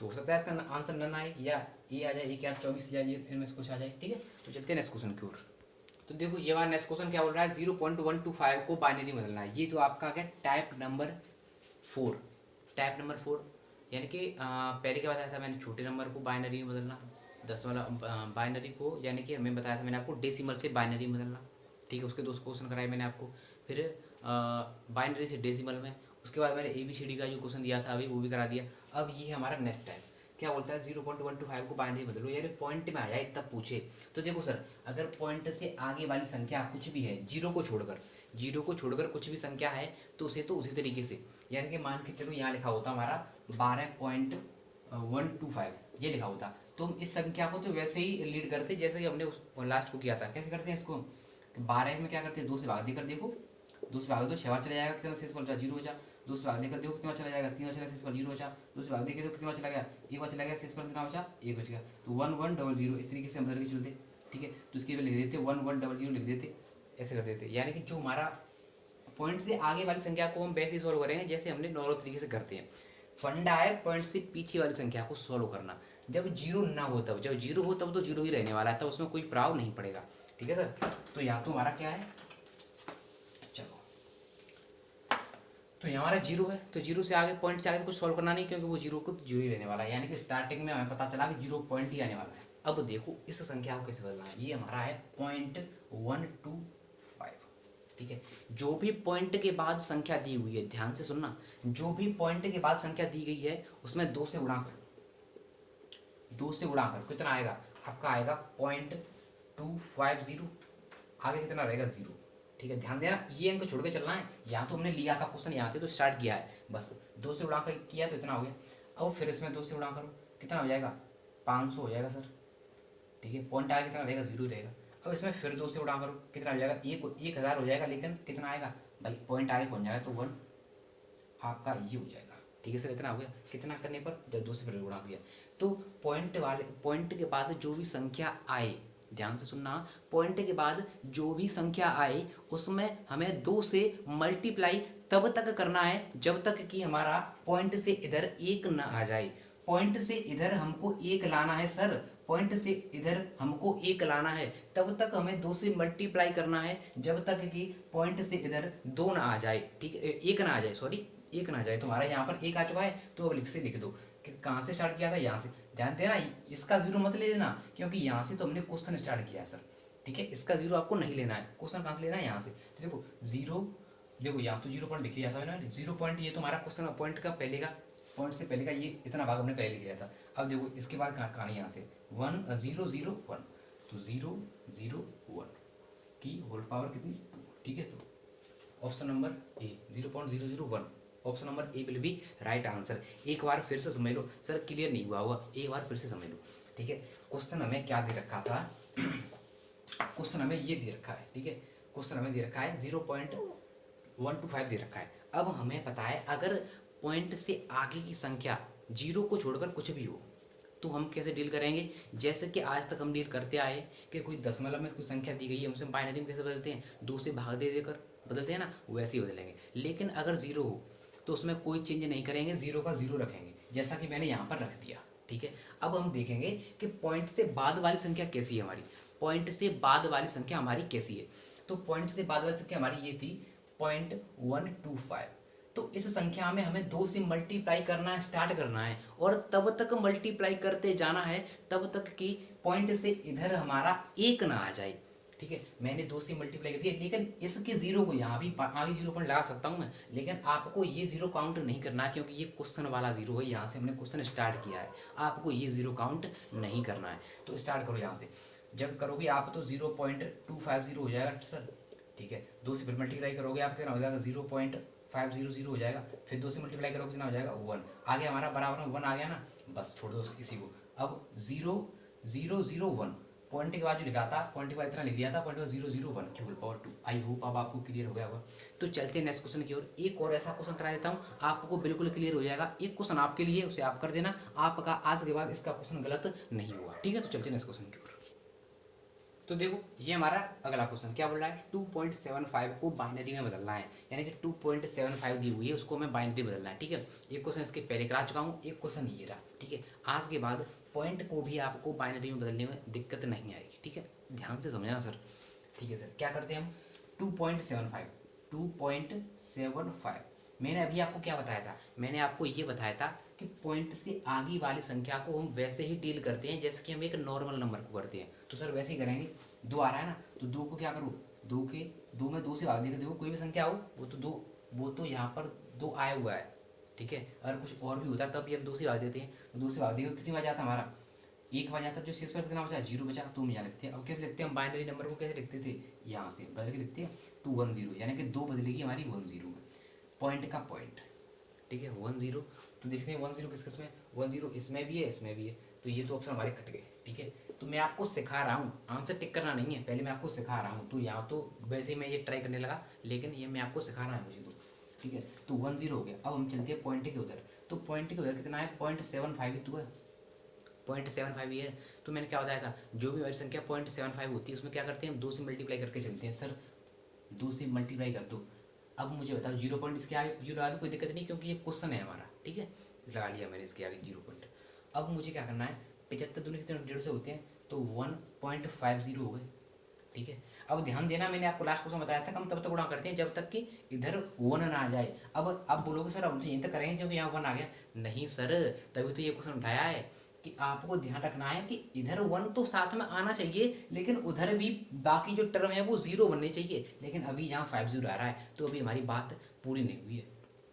तो हो सकता है इसका आंसर नन आए या ये आ जाए, ये क्या 24 या ये इनमें से कुछ आ जाए, ठीक है। तो चलते हैं नेक्स्ट क्वेश्चन की ओर। तो देखो ये वाला नेक्स्ट क्वेश्चन क्या बोल रहा है, 0.125 को बाइनरी में बदलना है। ये तो आपका क्या टाइप नंबर 4, टाइप नंबर 4, यानी कि पहले क्या बताया था मैंने, छोटे नंबर को बाइनरी में बदलना, 10 वाला बाइनरी को, यानी कि हमें बताया था मैंने आपको डेसिमल से बाइनरी में बदलना, ठीक है। उसके 2 क्वेश्चन कराए मैंने आपको। फिर बाइनरी से डेसिमल में, उसके बाद मैंने ABCD का जो क्वेश्चन दिया था अभी वो भी करा दिया। अब ये हमारा नेक्स्ट टाइप क्या बोलता है, 0.125 को बाइनरी बदलो, यानी पॉइंट में आ जाए तब पूछे। तो देखो सर अगर पॉइंट से आगे वाली संख्या कुछ भी है, जीरो को छोड़कर कुछ भी संख्या है तो उसे तो उसी तरीके से, यानी कि मान के चलो यहाँ लिखा होता हमारा 12.125 ये लिखा होता, तो हम इस संख्या को तो वैसे ही लीड करते जैसे कि हमने उस लास्ट को किया था। कैसे करते हैं इसको, 12 में क्या करते हैं, 2 से भाग देकर देखो, 2 से भाग दो 6 बार चला जाएगा, कितना शेष बचा 0 बचा। 2 से भाग देकर देखो कितना चला जाएगा, 3 बार चला शेष पर 0 बचा। 2 से भाग देकर देखो कितना चला गया, 1 बार चला गया, शेष पर कितना बचा 1 बच गया। तो 1 1 0 0 इस तरीके से हम बदल के चलते, ठीक है। तो इसके लिए लिख देते 1 1 0 0 लिख देते, ऐसे कर देते। यानी कि जो हमारा पॉइंट से आगे वाली संख्या को हम वैसे ही सॉल्व करेंगे जैसे हमने नॉर्मल तरीके से करते हैं। फंडा है पॉइंट से पीछे वाली संख्या को सॉल्व करना। जब जीरो ना हो तब, जब जीरो हो तब तो जीरो ही रहने वाला है, तब उसमें कोई प्रभाव नहीं पड़ेगा, ठीक है सर। तो यहाँ तो हमारा क्या है, चलो तो ये हमारा जीरो है, तो जीरो से आगे पॉइंट से आगे कुछ सॉल्व करना नहीं, क्योंकि वो जीरो को जीरो ही रहने वाला है। यानी कि स्टार्टिंग में हमें पता चला कि 0 पॉइंट ही आने वाला है। अब देखो इस संख्या को कैसे बदलना है। ये हमारा है 0.125, ठीक है। जो भी पॉइंट के बाद संख्या दी हुई है, ध्यान से सुनना, जो भी पॉइंट के बाद संख्या दी गई है उसमें 2 से गुणा कर, 2 से गुणा कर कितना आएगा आपका, आएगा 0.250, आगे कितना रहेगा 0, ठीक है। ध्यान देना ये अंक छोड़ के चलना है। यहाँ तो हमने लिया था क्वेश्चन, यहाँ से तो स्टार्ट किया है, बस 2 से उड़ा कर किया तो इतना हो गया। अब फिर इसमें 2 से उड़ा करो कितना हो जाएगा 500 हो जाएगा सर, ठीक है। पॉइंट आगे कितना रहेगा 0 रहेगा। अब इसमें फिर 2 से उड़ा करो कितना हो जाएगा 1000 हो जाएगा, लेकिन कितना आएगा भाई पॉइंट आगे पहुँच जाएगा तो 1 आपका ये हो जाएगा, ठीक है सर। इतना हो गया, कितना करने पर जब 2 से फिर गुणा किया तो पॉइंट के बाद जो भी संख्या आए, ध्यान से सुनना, पॉइंट के बाद जो भी संख्या आए उसमें हमें 2 से मल्टीप्लाई तब तक करना है जब तक कि हमारा पॉइंट से इधर 1 न आ जाए। पॉइंट से इधर हमको 1 लाना है सर, पॉइंट से इधर हमको 1 लाना है, तब तक हमें 2 से मल्टीप्लाई करना है जब तक कि पॉइंट से इधर 2 ना आ जाए, ठीक है, 1 ना आ जाए, सॉरी 1 ना जाए। तो हमारा यहाँ पर 1 आ चुका है, तो अब लिख दो कि कहाँ से स्टार्ट किया था, यहाँ से। ध्यान देना इसका 0 मत ले लेना, क्योंकि यहाँ से तो हमने क्वेश्चन स्टार्ट किया है सर, ठीक है। इसका 0 आपको नहीं लेना है, क्वेश्चन कहाँ से लेना है, यहाँ से। तो देखो 0, देखो यहाँ तो 0 पॉइंट लिख लिया था मैंने, 0 पॉइंट, ये तो हमारा क्वेश्चन पॉइंट का पहले का, पॉइंट से पहले का ये इतना भाग हमने पहले लिख लिया था। अब देखो इसके बाद कहानी यहाँ से 1 0 0 1, तो 0 0 1 की होल पावर कितनी 2, ठीक है। तो option number A 0.001, option number A will be right answer. एक बार फिर से समझ लो सर, क्लियर नहीं हुआ होगा, एक बार फिर से समझ लो। ठीक है। क्वेश्चन हमें क्या दे रखा था, क्वेश्चन हमें ये दे रखा है, ठीक है। क्वेश्चन हमें दे रखा है 0.125 दे रखा है। अब हमें पता है अगर पॉइंट से आगे की संख्या 0 को छोड़कर कुछ भी हो तो हम कैसे डील करेंगे। जैसे कि आज तक हम डील करते आए कि कोई दशमलव में कोई संख्या दी गई है, हमसे बाइनरी में कैसे बदलते हैं, 2 से भाग दे देकर बदलते हैं ना, वैसे ही बदलेंगे। लेकिन अगर 0 हो तो उसमें कोई चेंज नहीं करेंगे, 0 का 0 रखेंगे, जैसा कि मैंने यहाँ पर रख दिया, ठीक है। अब हम देखेंगे कि पॉइंट से बाद वाली संख्या कैसी है हमारी, पॉइंट से बाद वाली संख्या हमारी कैसी है। तो पॉइंट से बाद वाली संख्या हमारी ये थी 0.125। तो इस संख्या में हमें 2 से मल्टीप्लाई करना स्टार्ट करना है और तब तक मल्टीप्लाई करते जाना है तब तक कि पॉइंट से इधर हमारा 1 ना आ जाए, ठीक है। मैंने 2 से मल्टीप्लाई कर दिया, लेकिन इसके 0 को यहाँ भी आगे 0 पॉइंट लगा सकता हूँ मैं, लेकिन आपको ये 0 काउंट नहीं करना है क्योंकि ये क्वेश्चन वाला 0 है। यहाँ से हमने क्वेश्चन स्टार्ट किया है, आपको ये 0 काउंट नहीं करना है। तो स्टार्ट करो यहाँ से, जब करोगे आप तो 0.250 हो जाएगा सर, ठीक है। 2 से फिर मल्टीप्लाई करोगे आप कितना हो जाएगा 0.500 हो जाएगा, फिर 2 से मल्टीप्लाई करोगे कितना हो जाएगा 1 आ गया हमारा, बराबर में 1 आ गया ना, बस छोड़ दो इसी को। अब 0.001 पॉइंट के बाद जो लिखा था, पॉइंट के बाद इतना लिख दिया था, पॉइंट के बाद 0.001 की होल पावर 2। आई होप अब आपको क्लियर हो गया होगा। तो चलते हैं नेक्स्ट क्वेश्चन की ओर। एक और ऐसा क्वेश्चन करा देता हूँ, आपको बिल्कुल क्लियर हो जाएगा। एक क्वेश्चन आपके लिए, उसे आप कर देना, आपका आज के बाद इसका क्वेश्चन गलत नहीं होगा, ठीक है। तो चलते हैं नेक्स्ट क्वेश्चन की ओर। तो देखो ये हमारा अगला क्वेश्चन क्या बोल रहा है, 2.75 को बाइनरी में बदलना है, यानी कि 2.75 दी हुई है उसको हमें बाइनरी बदलना है, ठीक है। एक क्वेश्चन इसके पहले करा चुका हूँ, एक क्वेश्चन ये रहा, ठीक है। आज के बाद पॉइंट को भी आपको बाइनरी में बदलने में दिक्कत नहीं आएगी, ठीक है। ध्यान से समझना सर, ठीक है सर। क्या करते हैं हम, 2.75 मैंने अभी आपको क्या बताया था, मैंने आपको ये बताया था कि पॉइंट से आगे वाली संख्या को हम वैसे ही डील करते हैं जैसे कि हम एक नॉर्मल नंबर को करते हैं। तो सर वैसे ही करेंगे, 2 आ रहा है ना, तो 2 को क्या करूँ, 2 में 2 से भाग देगा, देखो कोई भी संख्या हो वो तो यहाँ पर 2 आया हुआ है, ठीक है। अगर कुछ और भी होता है तब भी हम 2 से भाग देते हैं, तो 2 से भाग देगा कितनी बार जाता हमारा, 1 बार जाता। जो शेष पर कितना बचा, 0 बचा, तो हम यहाँ लिखते हैं। अब कैसे लिखते हैं हम बाइनरी नंबर को, कैसे लिखते थे, यहाँ से बदल के लिखते हैं, तो 10 यानी कि 2 बदलेगी हमारी 10 में, पॉइंट का पॉइंट, ठीक है। 10 तो देखते हैं 10 किस किस में, 10 इसमें भी है, इसमें भी है, तो ये तो ऑप्शन हमारे कट गए, ठीक है। तो मैं आपको सिखा रहा हूँ, आंसर टिक करना नहीं है, पहले मैं आपको सिखा रहा हूँ। तो यहाँ तो वैसे ही मैं ये ट्राई करने लगा, लेकिन ये मैं आपको सिखाना है मुझे, तो ठीक है। तो 10 हो गया। अब हम चलते हैं पॉइंट के उधर, तो पॉइंट के उधर कितना है, 0.75 ही तो है, 0.75 ही है। तो मैंने क्या बताया था, जो भी हमारी संख्या 0.75 होती है उसमें क्या करते हैं हम 2 से मल्टीप्लाई करके चलते हैं। सर 2 से मल्टीप्लाई कर दो। अब मुझे बताओ 0 पॉइंट इसके आगे 0 लगा दो, कोई दिक्कत नहीं, क्योंकि ये क्वेश्चन है हमारा, ठीक है। लगा लिया मैंने इसके आगे 0 पॉइंट। अब मुझे क्या करना है, 75 दूनी कितने 150 से होते हैं, तो 1.50 हो गए, ठीक है। अब ध्यान देना, मैंने आपको लास्ट क्वेश्चन बताया था कि हम तब तक गुणा करते हैं जब तक कि इधर 1 ना आ जाए। अब बोलोगे सर अब यहीं तक करेंगे क्योंकि यहाँ 1 आ गया, नहीं सर, तभी तो ये क्वेश्चन उठाया है कि आपको ध्यान रखना है कि इधर 1 तो साथ में आना चाहिए, लेकिन उधर भी बाकी जो टर्म है वो 0 बनने चाहिए। लेकिन अभी यहाँ 50 आ रहा है, तो अभी हमारी बात पूरी नहीं हुई है,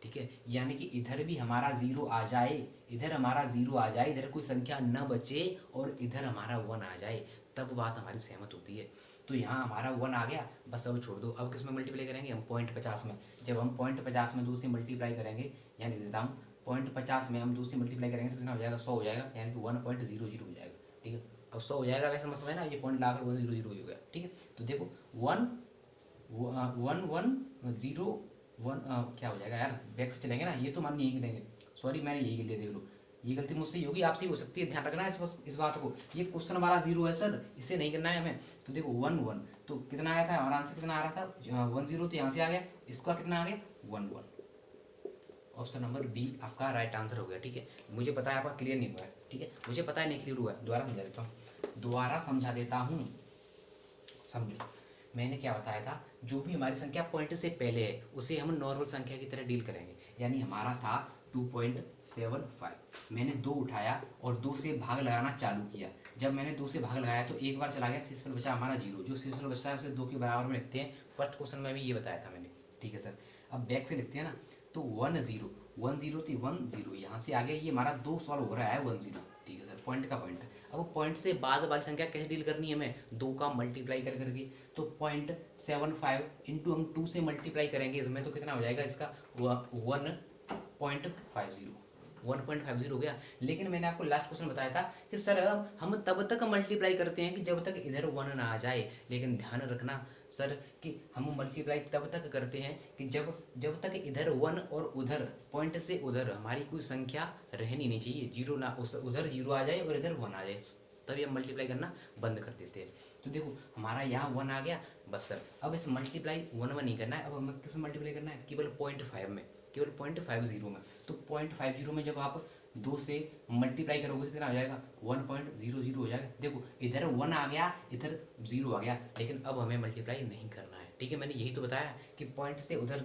ठीक है। यानी कि इधर भी हमारा 0 आ जाए, इधर हमारा 0 आ जाए, इधर कोई संख्या न बचे और इधर हमारा 1 आ जाए, तब बात हमारी सहमत होती है। तो यहाँ हमारा 1 आ गया, बस अब छोड़ दो। अब किस में मल्टीप्लाई करेंगे हम, 0.50 में। जब हम 0.50 में 2 से मल्टीप्लाई करेंगे, यानी लिख देता हूँ 0.50 में हम 2 से मल्टीप्लाई करेंगे तो कितना हो जाएगा, 100 हो जाएगा, यानी कि 1.00 हो जाएगा, ठीक है। अब 100 हो जाएगा, वैसे मत समझना, ये पॉइंट लाकर 100 हो गया, ठीक है। तो देखो 1 क्या हो जाएगा यार, बैक से चलेंगे ना, ये तो मान यही करेंगे, सॉरी मैंने यही लिया, देख लो ये गलती मुझसे ही होगी, आपसे ही हो सकती है, ध्यान रखना है इस बात को। ये क्वेश्चन वाला 0 है सर, इसे नहीं करना है हमें। तो देखो 1 तो कितना आया था हमारा आंसर, कितना आ रहा था 10, तो यहाँ से आ गया, इसका कितना आ गया 1 ऑप्शन नंबर बी आपका राइट आंसर हो गया, ठीक है। मुझे पता है आपका क्लियर नहीं हुआ है, ठीक है, मुझे पता है नहीं क्लियर हुआ है, दोबारा समझा देता हूँ, समझो। मैंने क्या बताया था, जो भी हमारी संख्या पॉइंट से पहले है उसे हम नॉर्मल संख्या की तरह डील करेंगे। यानी हमारा था 2.75, मैंने 2 उठाया और 2 से भाग लगाना चालू किया। जब मैंने 2 से भाग लगाया तो एक बार चला गया, शेष पर बचा हमारा 0, जो शेष पर बचा है उसे 2 के बराबर में लिखते हैं। फर्स्ट क्वेश्चन में भी ये बताया था मैंने, ठीक है सर। अब बैक से लिखते हैं ना, तो 10 तो 10 यहाँ से आ गया, ये हमारा 2 सॉल्व हो रहा है 10, ठीक है सर, पॉइंट का पॉइंट। अब पॉइंट से बाद वाली संख्या कैसे डील करनी है हमें, 2 का मल्टीप्लाई कर करके, तो 0.75 इंटू हम 2 से मल्टीप्लाई करेंगे इसमें, तो कितना हो जाएगा इसका 1.50, 1.50 हो गया। लेकिन मैंने आपको लास्ट क्वेश्चन बताया था कि सर हम तब तक मल्टीप्लाई करते हैं कि जब तक इधर 1 ना आ जाए। लेकिन ध्यान रखना सर कि हम मल्टीप्लाई तब तक करते हैं कि जब तक इधर 1 और उधर पॉइंट से उधर हमारी कोई संख्या रहनी नहीं चाहिए, जीरो ना, उधर 0 आ जाए और इधर 1 आ जाए, तभी हम मल्टीप्लाई करना बंद कर देते हैं। तो देखो हमारा यहाँ 1 आ गया, बस सर अब इस मल्टीप्लाई 1 नहीं करना है, अब हमें किस मल्टीप्लाई करना है, केवल 0.5 में, केवल 0.50 में। तो 0.50 में जब आप 2 से मल्टीप्लाई करोगे तो कितना हो जाएगा, 1.00 हो जाएगा। देखो इधर 1 आ गया, इधर 0 आ गया, लेकिन अब हमें मल्टीप्लाई नहीं करना है। ठीक है, मैंने यही तो बताया कि पॉइंट से उधर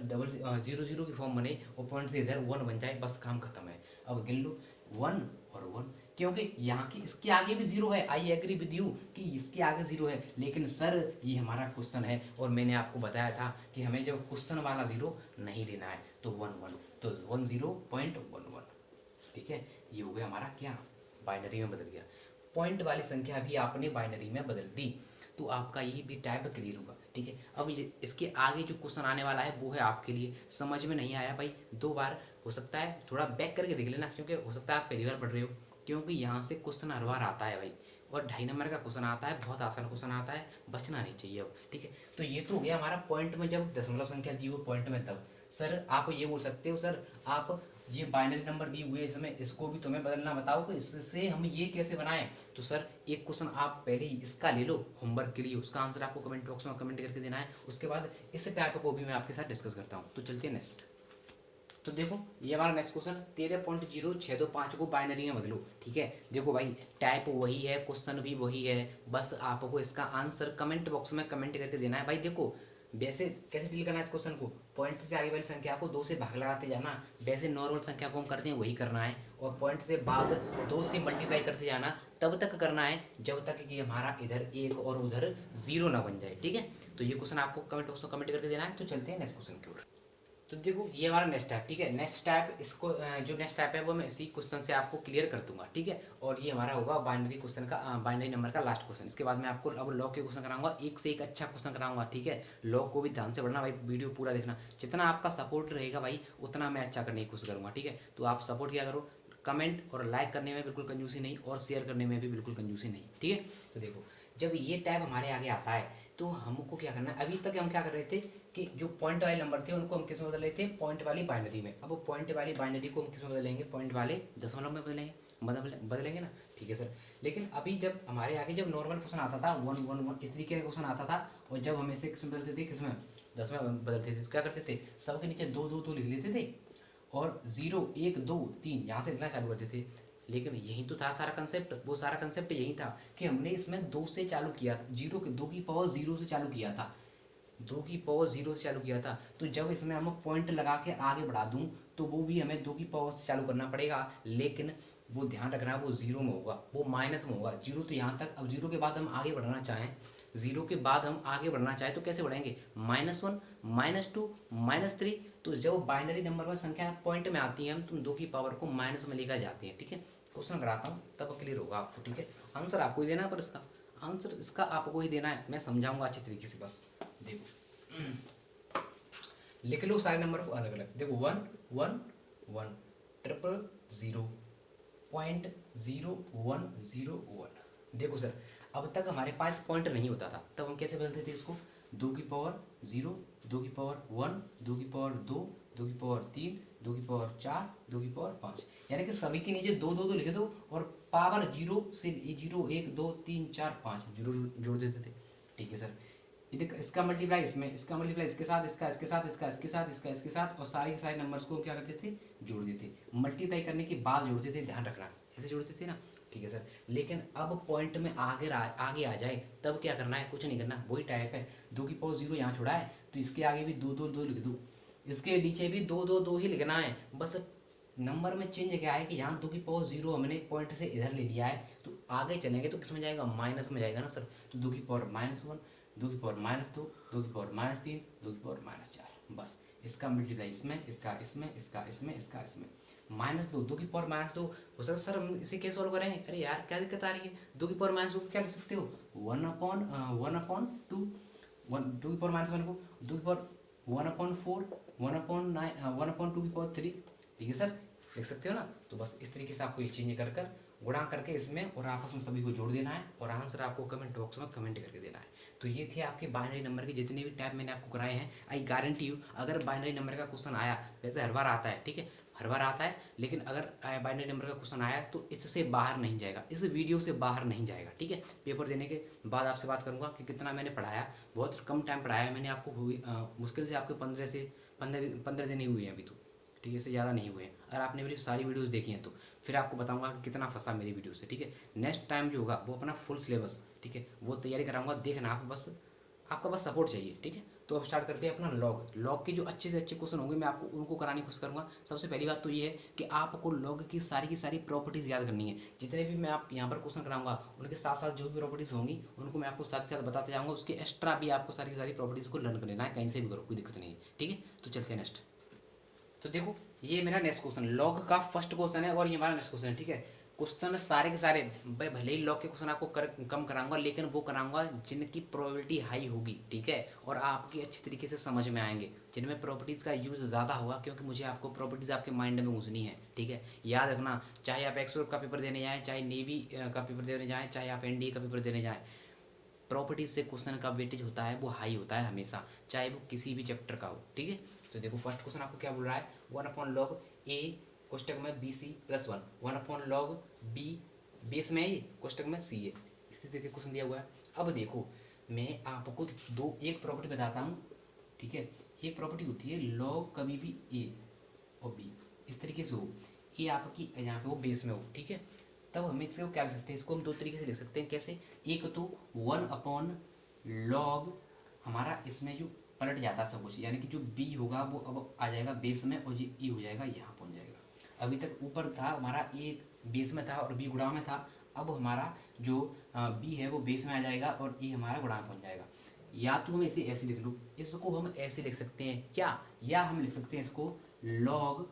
0 की फॉर्म बने और पॉइंट से इधर 1 बन जाए, बस काम खत्म है। अब गिन लो 1 और 1, क्योंकि यहाँ की इसके आगे भी 0 है। आई एग्री विद यू कि इसके आगे 0 है, लेकिन सर ये हमारा क्वेश्चन है और मैंने आपको बताया था कि हमें जब क्वेश्चन वाला 0 नहीं लेना है तो 1 तो 10.11। ठीक है, ये हो गया हमारा क्या, बाइनरी में बदल गया। पॉइंट वाली संख्या भी आपने बाइनरी में बदल दी तो आपका ये भी टाइप क्लियर होगा। ठीक है, अब इसके आगे जो क्वेश्चन आने वाला है वो है आपके लिए, समझ में नहीं आया भाई 2 बार हो सकता है थोड़ा बैक करके देख लेना, क्योंकि हो सकता है आप पहली बार पढ़ रहे हो, क्योंकि यहाँ से क्वेश्चन हर बार आता है भाई, और 2.5 नंबर का क्वेश्चन आता है, बहुत आसान क्वेश्चन आता है, बचना नहीं चाहिए अब। ठीक है, तो ये तो हो गया हमारा पॉइंट में जब दशमलव संख्या दी हो पॉइंट में तब। सर आप ये बोल सकते हो सर आप ये बाइनरी नंबर दिए हुए इसमें इसको भी तुम्हें बदलना बताओ कि इससे हम ये कैसे बनाएं। तो सर एक क्वेश्चन आप पहले ही इसका ले लो होमवर्क के लिए, उसका आंसर आपको कमेंट बॉक्स में कमेंट करके देना है, उसके बाद इस टाइप को भी मैं आपके साथ डिस्कस करता हूँ। तो चलते हैं नेक्स्ट। तो देखो ये हमारा नेक्स्ट क्वेश्चन 13.0625 को बाइनरी में बदलो। ठीक है, देखो भाई टाइप वही है, क्वेश्चन भी वही है, बस आपको इसका आंसर कमेंट बॉक्स में कमेंट करके देना है। भाई देखो वैसे कैसे डील करना है इस क्वेश्चन को, पॉइंट से आगे वाली संख्या को 2 से भाग लगाते जाना, वैसे नॉर्मल संख्या को हम करते हैं वही करना है, और पॉइंट से बाद 2 से मल्टीप्लाई करते जाना, तब तक करना है जब तक कि हमारा इधर 1 और उधर 0 ना बन जाए। ठीक है, तो ये क्वेश्चन आपको कमेंट बॉक्स में कमेंट करके देना है। तो चलते हैं नेक्स्ट क्वेश्चन की ओर। तो देखो ये हमारा नेक्स्ट टाइप। ठीक है, नेक्स्ट टाइप इसको जो नेक्स्ट टाइप है वो मैं इसी क्वेश्चन से आपको क्लियर कर दूंगा। ठीक है, और ये हमारा होगा बाइनरी क्वेश्चन का बाइनरी नंबर का लास्ट क्वेश्चन। इसके बाद मैं आपको अब लॉग के क्वेश्चन कराऊंगा, एक से एक अच्छा क्वेश्चन कराऊंगा। ठीक है, लॉग को भी ध्यान से पढ़ना भाई, वीडियो पूरा देखना, जितना आपका सपोर्ट रहेगा भाई उतना मैं अच्छा करने की कोशिश करूँगा। ठीक है, तो आप सपोर्ट क्या करो, कमेंट और लाइक करने में बिल्कुल कंजूसी नहीं, और शेयर करने में भी बिल्कुल कंजूसी नहीं। ठीक है, तो देखो जब ये टैब हमारे आगे आता है तो हमको क्या करना है, अभी तक हम क्या कर रहे थे कि जो पॉइंट वाले नंबर थे उनको हम किस में बदल रहे थे, पॉइंट वाली बाइनरी में। अब पॉइंट वाली बाइनरी को हम किस में बदलेंगे, पॉइंट वाले दशमलव में बदलेंगे, बदलेंगे ना। ठीक है सर, लेकिन अभी जब हमारे आगे जब नॉर्मल क्वेश्चन आता था 1 इस तरीके का क्वेश्चन आता था, और जब हम इसे किस में बदलते थे, किसमें, दशमलव में बदलते थे, तो क्या करते थे, सबके नीचे 2 लिख लेते थे और 0 1 2 3 यहाँ से लिखना चालू करते थे। लेकिन यही तो था सारा कंसेप्ट, वो सारा कंसेप्ट यही था कि हमने इसमें 2 से चालू किया, 2 की पावर 0 से चालू किया था, 2 की पावर 0 से चालू किया था। तो जब इसमें हम पॉइंट लगा के आगे बढ़ा दूं तो वो भी हमें 2 की पावर से चालू करना पड़ेगा, लेकिन वो ध्यान रखना वो 0 में होगा, वो माइनस में होगा। 0 तो यहाँ तक, अब 0 के बाद हम आगे बढ़ना चाहें, 0 के बाद हम आगे बढ़ना चाहें तो कैसे बढ़ेंगे, -1 -2 -3। तो जब बाइनरी नंबर में संख्या पॉइंट में आती है हम तुम 2 की पावर को माइनस में लेकर जाते हैं। ठीक है, क्वेश्चन कराता हूँ तब क्लियर होगा आपको। ठीक है, आंसर आपको ही देना है, पर इसका आंसर इसका आपको ही देना है, मैं समझाऊंगा अच्छे तरीके से। बस देखो लिख लो सारे नंबर को अलग अलग। देखो 1 1 1 0 0 0.0101। देखो सर अब तक हमारे पास पॉइंट नहीं होता था, तब हम कैसे बदलते थे इसको, 2 की पावर 0 2 की पावर 1 2 की पावर 2 2 की पावर 3 2 की पावर 4 2 की पावर 5, यानी कि सभी के नीचे 2 लिख दो और पावर 0 से 0 1 2 3 4 5 जोड़ देते थे। ठीक है सर, इसका मल्टीप्लाई इसमें, इसका मल्टीप्लाई इसके साथ, इसका इसके साथ, इसका इसके साथ, इसका इसके साथ, और सारे के सारे नंबर्स को क्या करते थे, जोड़ देते। मल्टीप्लाई करने के बाद जोड़ते थे, ध्यान रखना ऐसे जोड़ते थे ना। ठीक है सर, लेकिन अब पॉइंट में आगे आ जाए तब क्या करना है, कुछ नहीं करना, वही टाइप है। 2 की पावर 0 यहाँ छोड़ा है तो इसके आगे भी 2 लिख दो, इसके नीचे भी 2 ही लिखना है। बस नंबर में चेंज क्या है कि यहाँ 2 की पावर 0 हमने पॉइंट से इधर ले लिया है, तो आगे चलेंगे तो किस में जाएगा, माइनस में जाएगा ना सर। तो 2 की पावर -1 2 की पावर -2 2 की पावर -3 2 की पावर -4, बस इसका मल्टीप्लाई इसमें, इसका इसमें, इसका इसमें, इसका इसमें, -2 2 की पावर -2 हो सकता सर हम इसे कैसे सॉल्व करेंगे, अरे यार क्या दिक्कत आ रही है, 2 की पावर -2 को क्या लिख सकते हो, 1/2 2 की पावर -1 को 2 की पावर 1/4 1/9 1/2 की पावर 3। ठीक है सर, लिख सकते हो ना। तो बस इस तरीके से आपको ये चेंज कर कर गुणा करके इसमें और आपस में सभी को जोड़ देना है और आंसर आपको कमेंट बॉक्स में कमेंट करके देना है। तो ये थे आपके बाइनरी नंबर के जितने भी टाइप मैंने आपको कराए हैं। आई गारंटी यू अगर बाइनरी नंबर का क्वेश्चन आया, वैसे हर बार आता है, ठीक है, हर बार आता है, लेकिन अगर बाइनरी नंबर का क्वेश्चन आया तो इससे बाहर नहीं जाएगा, इस वीडियो से बाहर नहीं जाएगा, ठीक है। पेपर देने के बाद आपसे बात करूंगा कि कितना मैंने पढ़ाया। बहुत कम टाइम पढ़ाया है मैंने आपको, मुश्किल से आपके 15 दिन ही हुए हैं अभी तो, ठीक है, इससे ज़्यादा नहीं हुए हैं। अगर आपने मेरी सारी वीडियोस देखी हैं तो फिर आपको बताऊंगा कि कितना फंसा मेरी वीडियो से, ठीक है। नेक्स्ट टाइम जो होगा वो अपना फुल सिलेबस, ठीक है, वो तैयारी कराऊंगा, देखना आप बस, आपका बस सपोर्ट चाहिए, ठीक है। तो अब स्टार्ट करते हैं अपना लॉग के जो अच्छे से अच्छे क्वेश्चन होंगे मैं आपको उनको कराने की कोशिश करूँगा। सबसे पहली बात तो ये है कि आपको लॉग की सारी प्रॉपर्टीज़ याद करनी है। जितने भी मैं आप यहाँ पर क्वेश्चन कराऊंगा उनके साथ साथ जो भी प्रॉपर्टीज़ होंगी उनको मैं आपको साथ साथ बताते जाऊँगा। उसके एक्स्ट्रा भी आपको सारी प्रॉपर्टीज़ को लर्न कर लेना है, कहीं से भी करो, कोई दिक्कत नहीं है, ठीक है। तो चलते हैं नेक्स्ट। तो देखो ये मेरा नेक्स्ट क्वेश्चन लॉग का फर्स्ट क्वेश्चन है और ये हमारा नेक्स्ट क्वेश्चन है, ठीक है। क्वेश्चन सारे के सारे भाई भले ही लॉग के क्वेश्चन आपको कम कराऊंगा, लेकिन वो कराऊंगा जिनकी प्रोबेबिलिटी हाई होगी, ठीक है, और आपके अच्छी तरीके से समझ में आएंगे, जिनमें प्रॉपर्टीज़ का यूज़ ज़्यादा होगा, क्योंकि मुझे आपको प्रॉपर्टीज़ आपके माइंड में घुसनी है, ठीक है। याद रखना, चाहे आप एक्सोर का पेपर देने जाएँ, चाहे नेवी का पेपर देने जाएँ, चाहे आप एनडीए का पेपर देने जाएँ, प्रॉपर्टीज से क्वेश्चन का वेटेज होता है वो हाई होता है हमेशा, चाहे वो किसी भी चैप्टर का हो, ठीक है। तो देखो फर्स्ट क्वेश्चन आपको क्या बोल रहा है, 1/log ए कोष्टक में B C plus 1, 1/log B base में ये कोष्टक में सी है, इसी तरीके क्वेश्चन दिया हुआ है। अब देखो मैं आपको एक प्रॉपर्टी बताता हूँ, ठीक है। एक प्रॉपर्टी होती है लॉग कभी भी ए और बी इस तरीके से हो, ए आपकी यहाँ पे वो बेस में हो, ठीक है। तब हम इसको क्या लिख सकते हैं, इसको हम दो तरीके से लिख सकते हैं। कैसे, एक तो 1/log हमारा इसमें जो पलट जाता है सब कुछ, यानी कि जो बी होगा वो अब आ जाएगा बेस में और जो ई हो जाएगा यहाँ पहुँच जाएगा। अभी तक ऊपर था हमारा ए बेस में था और बी गुणा में था, अब हमारा जो बी है वो बेस में आ जाएगा और ई हमारा गुणा में पहुँच जाएगा। या तो हम इसे ऐसे लिख लो, इसको हम ऐसे लिख सकते हैं क्या, या हम लिख सकते हैं इसको log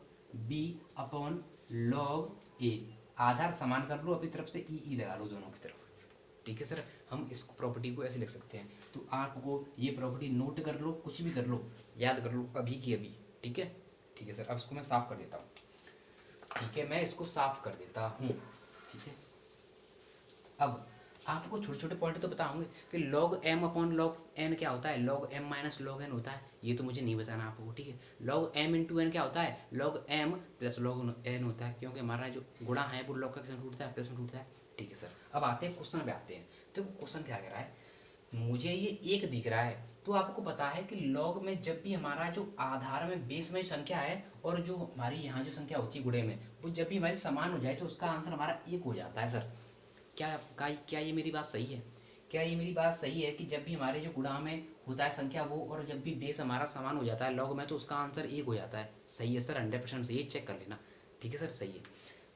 b/log a, आधार समान कर लो अपनी तरफ से, ई लगा लो दोनों की तरफ, ठीक है सर। हम इस प्रॉपर्टी को ऐसे लिख सकते हैं। तो आपको ये प्रॉपर्टी नोट कर लो, कुछ भी कर लो, याद कर लो अभी की अभी, ठीक है, ठीक है सर। अब इसको मैं साफ कर देता हूँ, ठीक है, मैं इसको साफ कर देता हूँ, ठीक है। अब आपको छोटे छोटे पॉइंट तो बताऊंगे कि log m/log n क्या होता है, log m - log n होता है, ये तो मुझे नहीं बताना आपको, ठीक है। log m × n क्या होता है, log m + log n होता है, क्योंकि हमारा जो गुणा है वो log का किसमें टूटता है, प्लस में टूटता है, ठीक है सर। अब आते हैं क्वेश्चन पे आते हैं। तो क्वेश्चन क्या कह रहा है, मुझे ये एक दिख रहा है, तो आपको पता है कि log में जब भी हमारा जो आधार में बेस में संख्या है और जो हमारी यहाँ जो संख्या होती है गुणे में, वो जब भी हमारी समान हो जाए तो उसका आंसर हमारा एक हो जाता है सर। क्या ये मेरी बात सही है, क्या ये मेरी बात सही है कि जब भी हमारे जो गुणा में होता है संख्या वो, और जब भी बेस हमारा समान हो जाता है लॉग में, तो उसका आंसर एक हो जाता है। सही है सर, 100% सही है, चेक कर लेना, ठीक है सर, सही है।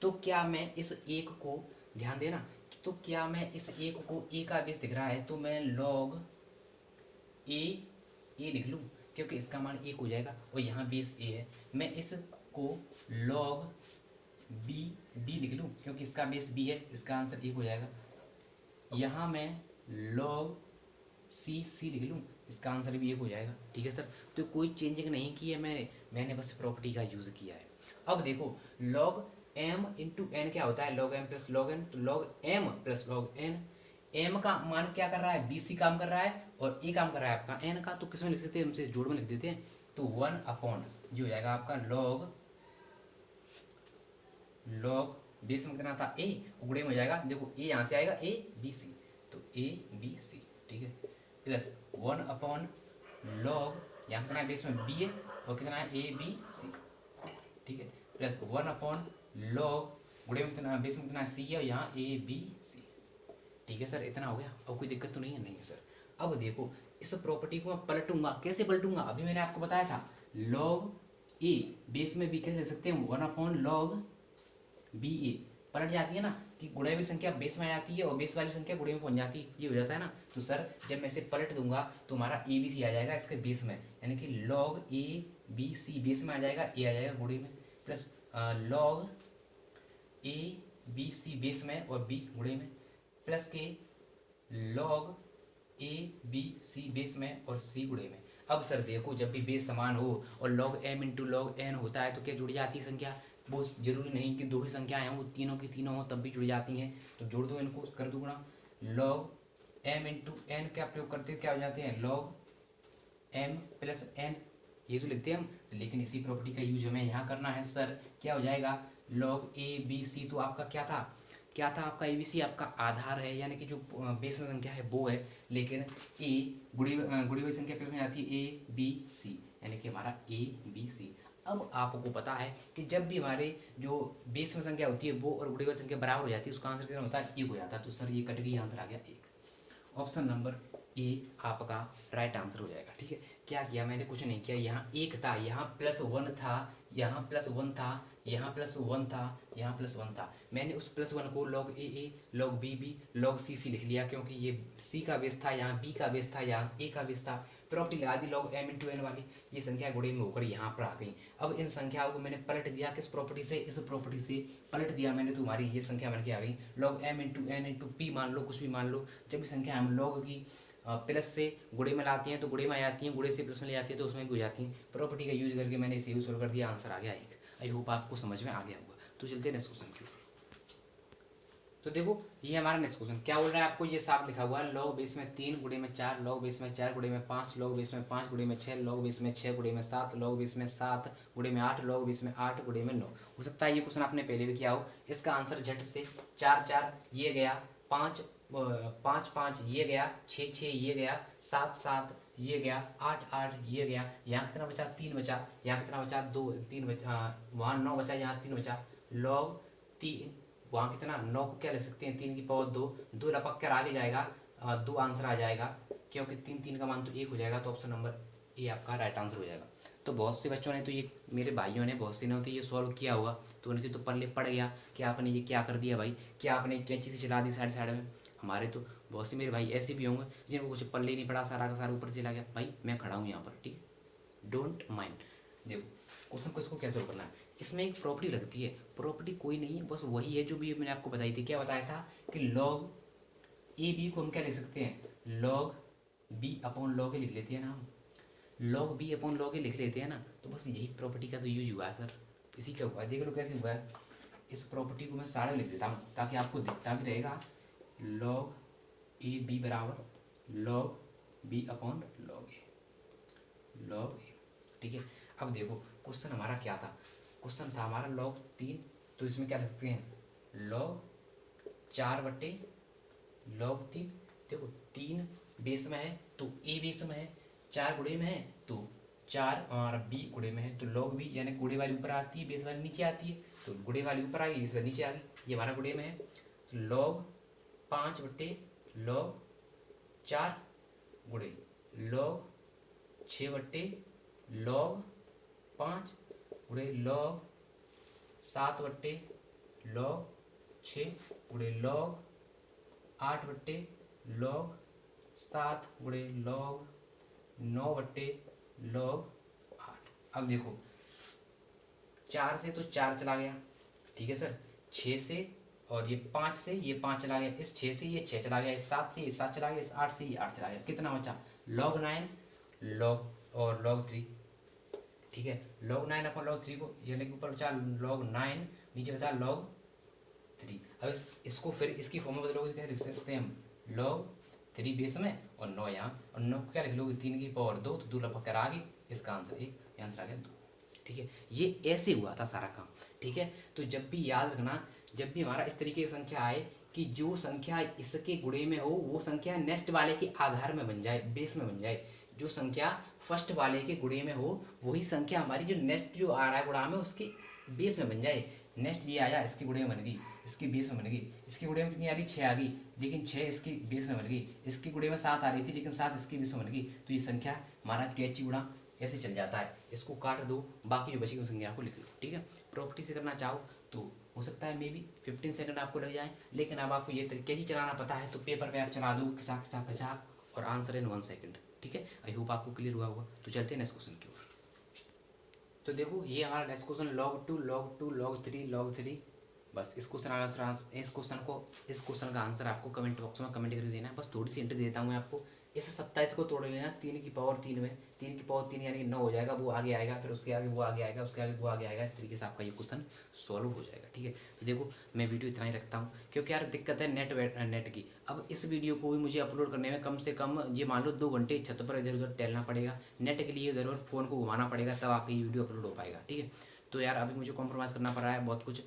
तो क्या मैं इस एक को, ध्यान देना, तो क्या मैं इस एक को, ए का बेस दिख रहा है तो मैं log ए लिख लूँ, क्योंकि इसका मान एक हो जाएगा और यहाँ बेस ए है। मैं इसको log बी लिख लूँ, क्योंकि इसका बेस बी है, इसका आंसर एक हो जाएगा। यहाँ मैं log सी लिख लूँ, इसका आंसर भी एक हो जाएगा, ठीक है सर। तो कोई चेंजिंग नहीं की है मैंने बस प्रॉपर्टी का यूज़ किया है। अब देखो log m × n क्या होता है, log m + log n, तो log m + log n, m का मान क्या कर रहा है, bc काम कर रहा है और a काम कर रहा है आपका n का, तो किसमें लिख सकते हैं, हमसे जोड़ में लिख देते हैं। तो 1/ जो हो जाएगा आपका log बेस में कितना था a, गुणे में हो जाएगा, देखो a यहाँ से आएगा a b c, तो a b c, ठीक है, प्लस 1/log यहाँ कितना है बेस में b है और कितना है a b c, ठीक है, प्लस 1/log गुणे में कितना, बेस में कितना है c है और यहाँ a b c, ठीक है सर। इतना हो गया, अब कोई दिक्कत तो नहीं है, नहीं है सर। अब देखो इस प्रॉपर्टी को मैं पलटूंगा, कैसे पलटूंगा, अभी मैंने आपको बताया था log a बेस में b कैसे लिख सकते हैं, 1/log बी ए, पलट जाती है ना कि गुणे वाली संख्या बेस में आ जाती है और बेस वाली संख्या गुणे में पहुंच जाती है, ये हो जाता है ना। तो सर जब मैं इसे पलट दूंगा तो हमारा ए बी सी आ जाएगा इसके बेस में, यानी कि log A B C base में आ जाएगा, ए आ जाएगा गुणे में, plus log A B C base में और बी गुणे में, प्लस के log A B C base में और सी गुणे में। अब सर देखो जब भी बेस समान हो और log m × log n होता है तो क्या जुड़ जाती है संख्या, वो जरूरी नहीं कि दो ही संख्याएं हों, वो तीनों की तीनों हों तब भी जुड़ जाती हैं। तो जोड़ दो इनको, कर दो गुणा। लॉग m इंटू एन क्या प्रयोग करते हैं, क्या हो जाते हैं, लॉग m प्लस n, ये तो लिखते हैं हम, लेकिन इसी प्रॉपर्टी का यूज हमें यहाँ करना है सर। क्या हो जाएगा, लॉग ए बी सी, तो आपका क्या था, क्या था आपका ए बी सी आपका आधार है, यानी कि जो बेस में संख्या है वो है, लेकिन ए गुणी हुई संख्या किस में आती है, ए बी सी, यानी कि हमारा ए बी सी। अब आपको पता है कि जब भी हमारे जो बेस में संख्या होती है वो और गुणी हुई संख्या बराबर हो जाती है, उसका आंसर कितना होता है, एक हो जाता है। तो सर ये कट गई, आंसर आ गया एक। ऑप्शन नंबर ए आपका राइट आंसर हो जाएगा। ठीक है, क्या किया मैंने, कुछ नहीं किया, यहाँ एक था, यहाँ +1 था, यहाँ +1 था, यहाँ +1 था, यहाँ +1 था, मैंने उस +1 को log ए log बी log सी लिख लिया, क्योंकि ये सी का बेस था, यहाँ बी का बेस था, यहाँ ए का बेस था। प्रॉपर्टी लगा दी log m इंटू एन वाली, ये संख्या गुणे में होकर यहाँ पर आ गई। अब इन संख्याओं को मैंने पलट दिया, किस प्रॉपर्टी से, इस प्रॉपर्टी से पलट दिया मैंने, तो हमारी ये संख्या बन के आ गई log m into N into P, मान लो कुछ भी मान लो। जब भी संख्या हम log की प्लस से गुणे में लाती हैं तो गुणे में आ जाती हैं, गुणे से प्लस में ले जाती है तो उसमें भी हो जाती हैं। प्रॉपर्टी का यूज करके मैंने इसे यूज कर दिया, आंसर आ गया एक। आई होप आपको समझ में आ गया होगा। तो चलते हैं नेक्स्ट क्वेश्चन की ओर। तो देखो ये हमारा नेक्स्ट क्वेश्चन क्या बोल रहा है, आपको ये साफ लिखा हुआ है, log बेस में 3 गुणे में 4 log बेस में 4 गुणे में 5 log बेस में 5 गुणे में 6 log बेस में 6 गुणे में 7 log बेस में 7 गुणे में 8 log बेस में 8 गुणे में 9। हो सकता है ये क्वेश्चन आपने पहले भी किया हो। इसका आंसर झट से 4 4 ये गया, 5 5 5 ये गया, 6 6 ये गया, 7 7 ये गया, 8 8 ये गया, यहाँ कितना बचा, 3 बचा, यहाँ कितना बचा, 2 3 बचा, वहाँ 9 बचा, यहाँ 3 बचा, log 3, वहाँ कितना 9 को क्या लिख सकते हैं, 3 की पावर 2, 2 लपक कर आगे जाएगा, 2 आंसर आ जाएगा, क्योंकि 3 3 का मान तो 1 हो जाएगा। तो ऑप्शन नंबर ए आपका राइट आंसर हो जाएगा। तो बहुत से बच्चों ने तो ये, मेरे भाइयों ने बहुत से ने तो ये सॉल्व किया होगा, तो उनके तो पल्ले पड़ गया कि आपने ये क्या कर दिया भाई, क्या आपने कैंची से चला दी साइड साइड में। हमारे तो बहुत से मेरे भाई ऐसे भी होंगे जिनको कुछ पल्ले नहीं पड़ा, सारा का सारा ऊपर चला गया। भाई मैं खड़ा हूँ यहाँ पर, ठीक है, डोंट माइंड। देखो क्वेश्चन को इसको कैसे करना है, इसमें एक प्रॉपर्टी लगती है, प्रॉपर्टी कोई नहीं है, बस वही है जो भी मैंने आपको बताई थी। क्या बताया था कि log ए बी को हम क्या लिख सकते हैं, log बी अपॉन log ए लिख लेते हैं ना हम, log बी अपॉन log ए लिख लेते हैं ना। तो बस यही प्रॉपर्टी का तो यूज हुआ है सर, इसी का हुआ है। देख लो कैसे हुआ है, इस प्रॉपर्टी को मैं सारे लिख देता हूँ ताकि आपको दिखता भी रहेगा, log ए बी बराबर log बी अपॉन log ए, log ए। ठीक है, अब देखो क्वेश्चन हमारा क्या था, क्वेश्चन था हमारा log 3, तो इसमें क्या लिख सकते हैं, log 4 बट्टे log 3। देखो 3 बेस में है तो a बेस में है, 4 गुणे में है तो 4 और b गुणे में है, तो log b यानी गुणे वाली ऊपर आती है, बेस वाली नीचे आती है, तो गुणे वाली ऊपर आ गई, बेस वाली नीचे आ गई, ये हमारा गुणे में है। तो log 5 बट्टे log 4 गुणे log 6 बट्टे log 5 गुणे log 7 बट्टे log 6 गुणे log 8 बट्टे log 7 गुणे log 9 बट्टे log 8। अब देखो 4 से तो 4 चला गया, ठीक है सर, 6 से और ये 5 से ये 5 चला गया, इस 6 से ये 6 चला गया, इस 7 से ये 7 चला गया, इस 8 से ये 8 चला गया, कितना बचा, log 9 log और log 3। ठीक है, log 9 अपॉन log 3 को, यानी कि ऊपर बचा log 9, नीचे बचा log 3। अब इसको फिर इसकी फॉर्म में बदलोगे तो क्या लिख सकते हैं हम, log 3 बेस में और 9 यहाँ, और 9 को क्या लिख लोगे, 3 की पावर 2, तो 2 लपक कर आ गई, इसका आंसर 1, आंसर आ गया 2। ठीक है, ये ऐसे हुआ था सारा काम। ठीक है, तो जब भी याद रखना, जब भी हमारा इस तरीके की संख्या आए कि जो संख्या इसके गुणे में हो वो संख्या नेक्स्ट वाले के आधार में बन जाए, बेस में बन जाए। जो संख्या फर्स्ट वाले के गुणे में हो वही संख्या हमारी जो नेक्स्ट जो आ रहा है गुणा में उसके बेस में बन जाए। नेक्स्ट ये आया, इसके गुणे में बन गई, इसके बेस में बन गई, इसके गुणे में कितनी आ रही, 6 आ गई, लेकिन 6 इसके बेस में बन गई, इसके गुणे में 7 आ रही थी लेकिन 7 इसके बेस में बन गई। तो ये संख्या हमारा कैची गुणा ऐसे चल जाता है। इसको काट दो, बाकी जो बची हुई संख्या को लिख लो। ठीक है, प्रॉपर्टी से करना चाहो तो हो सकता है मे बी 15 सेकंड आपको लग जाए, लेकिन अब आपको ये तरीके से चलाना पता है तो पेपर पे आप चला दो खचा खचा खचा और आंसर इन 1 सेकंड। ठीक है, आई होप आपको क्लियर हुआ होगा। तो चलते हैं नेक्स्ट क्वेश्चन की ओर। तो देखो ये हमारा next question log 2 log 2 log 3 log 3। बस इस क्वेश्चन का आंसर आपको कमेंट बॉक्स में कमेंट करके देना है। बस थोड़ी सी हिंट देता हूँ मैं आपको इस 27 को तोड़ लेना 3 की पावर 3 में, 3 की पावर 3 यानी 9 हो जाएगा, वो आगे आएगा, फिर उसके आगे वो आगे आएगा, उसके आगे वो आगे आएगा। इस तरीके से आपका ये क्वेश्चन सॉल्व हो जाएगा। ठीक है, तो देखो मैं वीडियो इतना ही रखता हूँ क्योंकि यार दिक्कत है नेट की। अब इस वीडियो को भी मुझे अपलोड करने में कम से कम ये मान लो 2 घंटे छत पर इधर उधर टहलना पड़ेगा, नेट के लिए इधर उधर फ़ोन को घुमाना पड़ेगा, तब आपकी वीडियो अपलोड हो पाएगा। ठीक है, तो यार अभी मुझे कॉम्प्रोमाइज़ करना पड़ रहा है बहुत कुछ,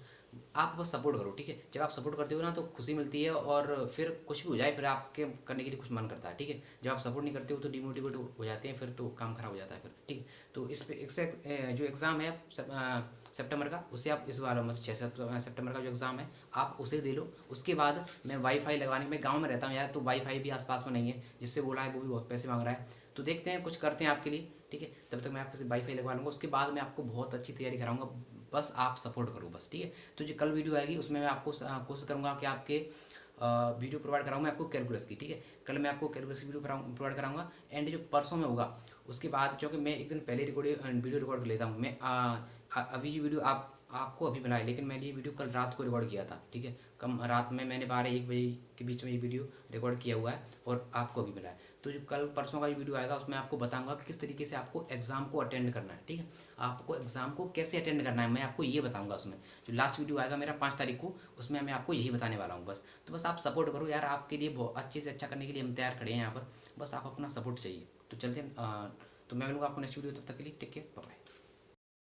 आप बस सपोर्ट करो। ठीक है, जब आप सपोर्ट करते हो ना तो खुशी मिलती है, और फिर कुछ भी हो जाए फिर आपके करने के लिए कुछ मन करता है। ठीक है, जब आप सपोर्ट नहीं करते हो तो डिमोटिवेट हो जाते हैं, फिर तो काम खराब हो जाता है फिर। ठीक है, तो इस पे जो एग्ज़ाम है सितंबर का, उसे आप इस बार मतलब 6 सितंबर का जो एग्ज़ाम है आप उसे दे लो। उसके बाद मैं वाईफाई लगवाने, मैं गाँव में रहता हूँ यार, तो वाईफाई भी आसपास में नहीं है, जिससे बोला है वो भी बहुत पैसे मांग रहा है, तो देखते हैं कुछ करते हैं आपके लिए। ठीक है, तब तक मैं आपके वाईफाई लगवा लूँगा, उसके बाद मैं आपको बहुत अच्छी तैयारी कराऊंगा, बस आप सपोर्ट करो बस। ठीक है, तो जो कल वीडियो आएगी उसमें मैं आपको कोशिश करूँगा कि आपके वीडियो प्रोवाइड कराऊँ मैं आपको कैलकुलस की। ठीक है, कल मैं आपको कैलकुलस की वीडियो प्रोवाइड कराऊंगा, एंड जो परसों में होगा उसके बाद, क्योंकि मैं एक दिन पहले वीडियो रिकॉर्ड कर लेता हूँ मैं, अभी जो वीडियो आपको अभी बनाया, लेकिन मैंने ये वीडियो कल रात को रिकॉर्ड किया था। ठीक है, कम रात में मैंने 12-1 बजे के बीच में ये वीडियो रिकॉर्ड किया हुआ है और आपको अभी बनाया। तो जो कल परसों का जो वीडियो आएगा उसमें आपको बताऊंगा कि किस तरीके से आपको एग्ज़ाम को अटेंड करना है। ठीक है, आपको एग्ज़ाम को कैसे अटेंड करना है मैं आपको ये बताऊंगा उसमें। जो लास्ट वीडियो आएगा मेरा 5 तारीख को, उसमें मैं आपको यही बताने वाला हूँ बस। तो बस आप सपोर्ट करो यार, आपके लिए बहुत अच्छे से अच्छा करने के लिए हम तैयार खड़े हैं यहाँ पर, बस आप अपना सपोर्ट चाहिए। तो चलते हैं, तो मैं मिलूँगा आपको नेक्स्ट वीडियो, तब तक के लिए टेक केयर, बाय।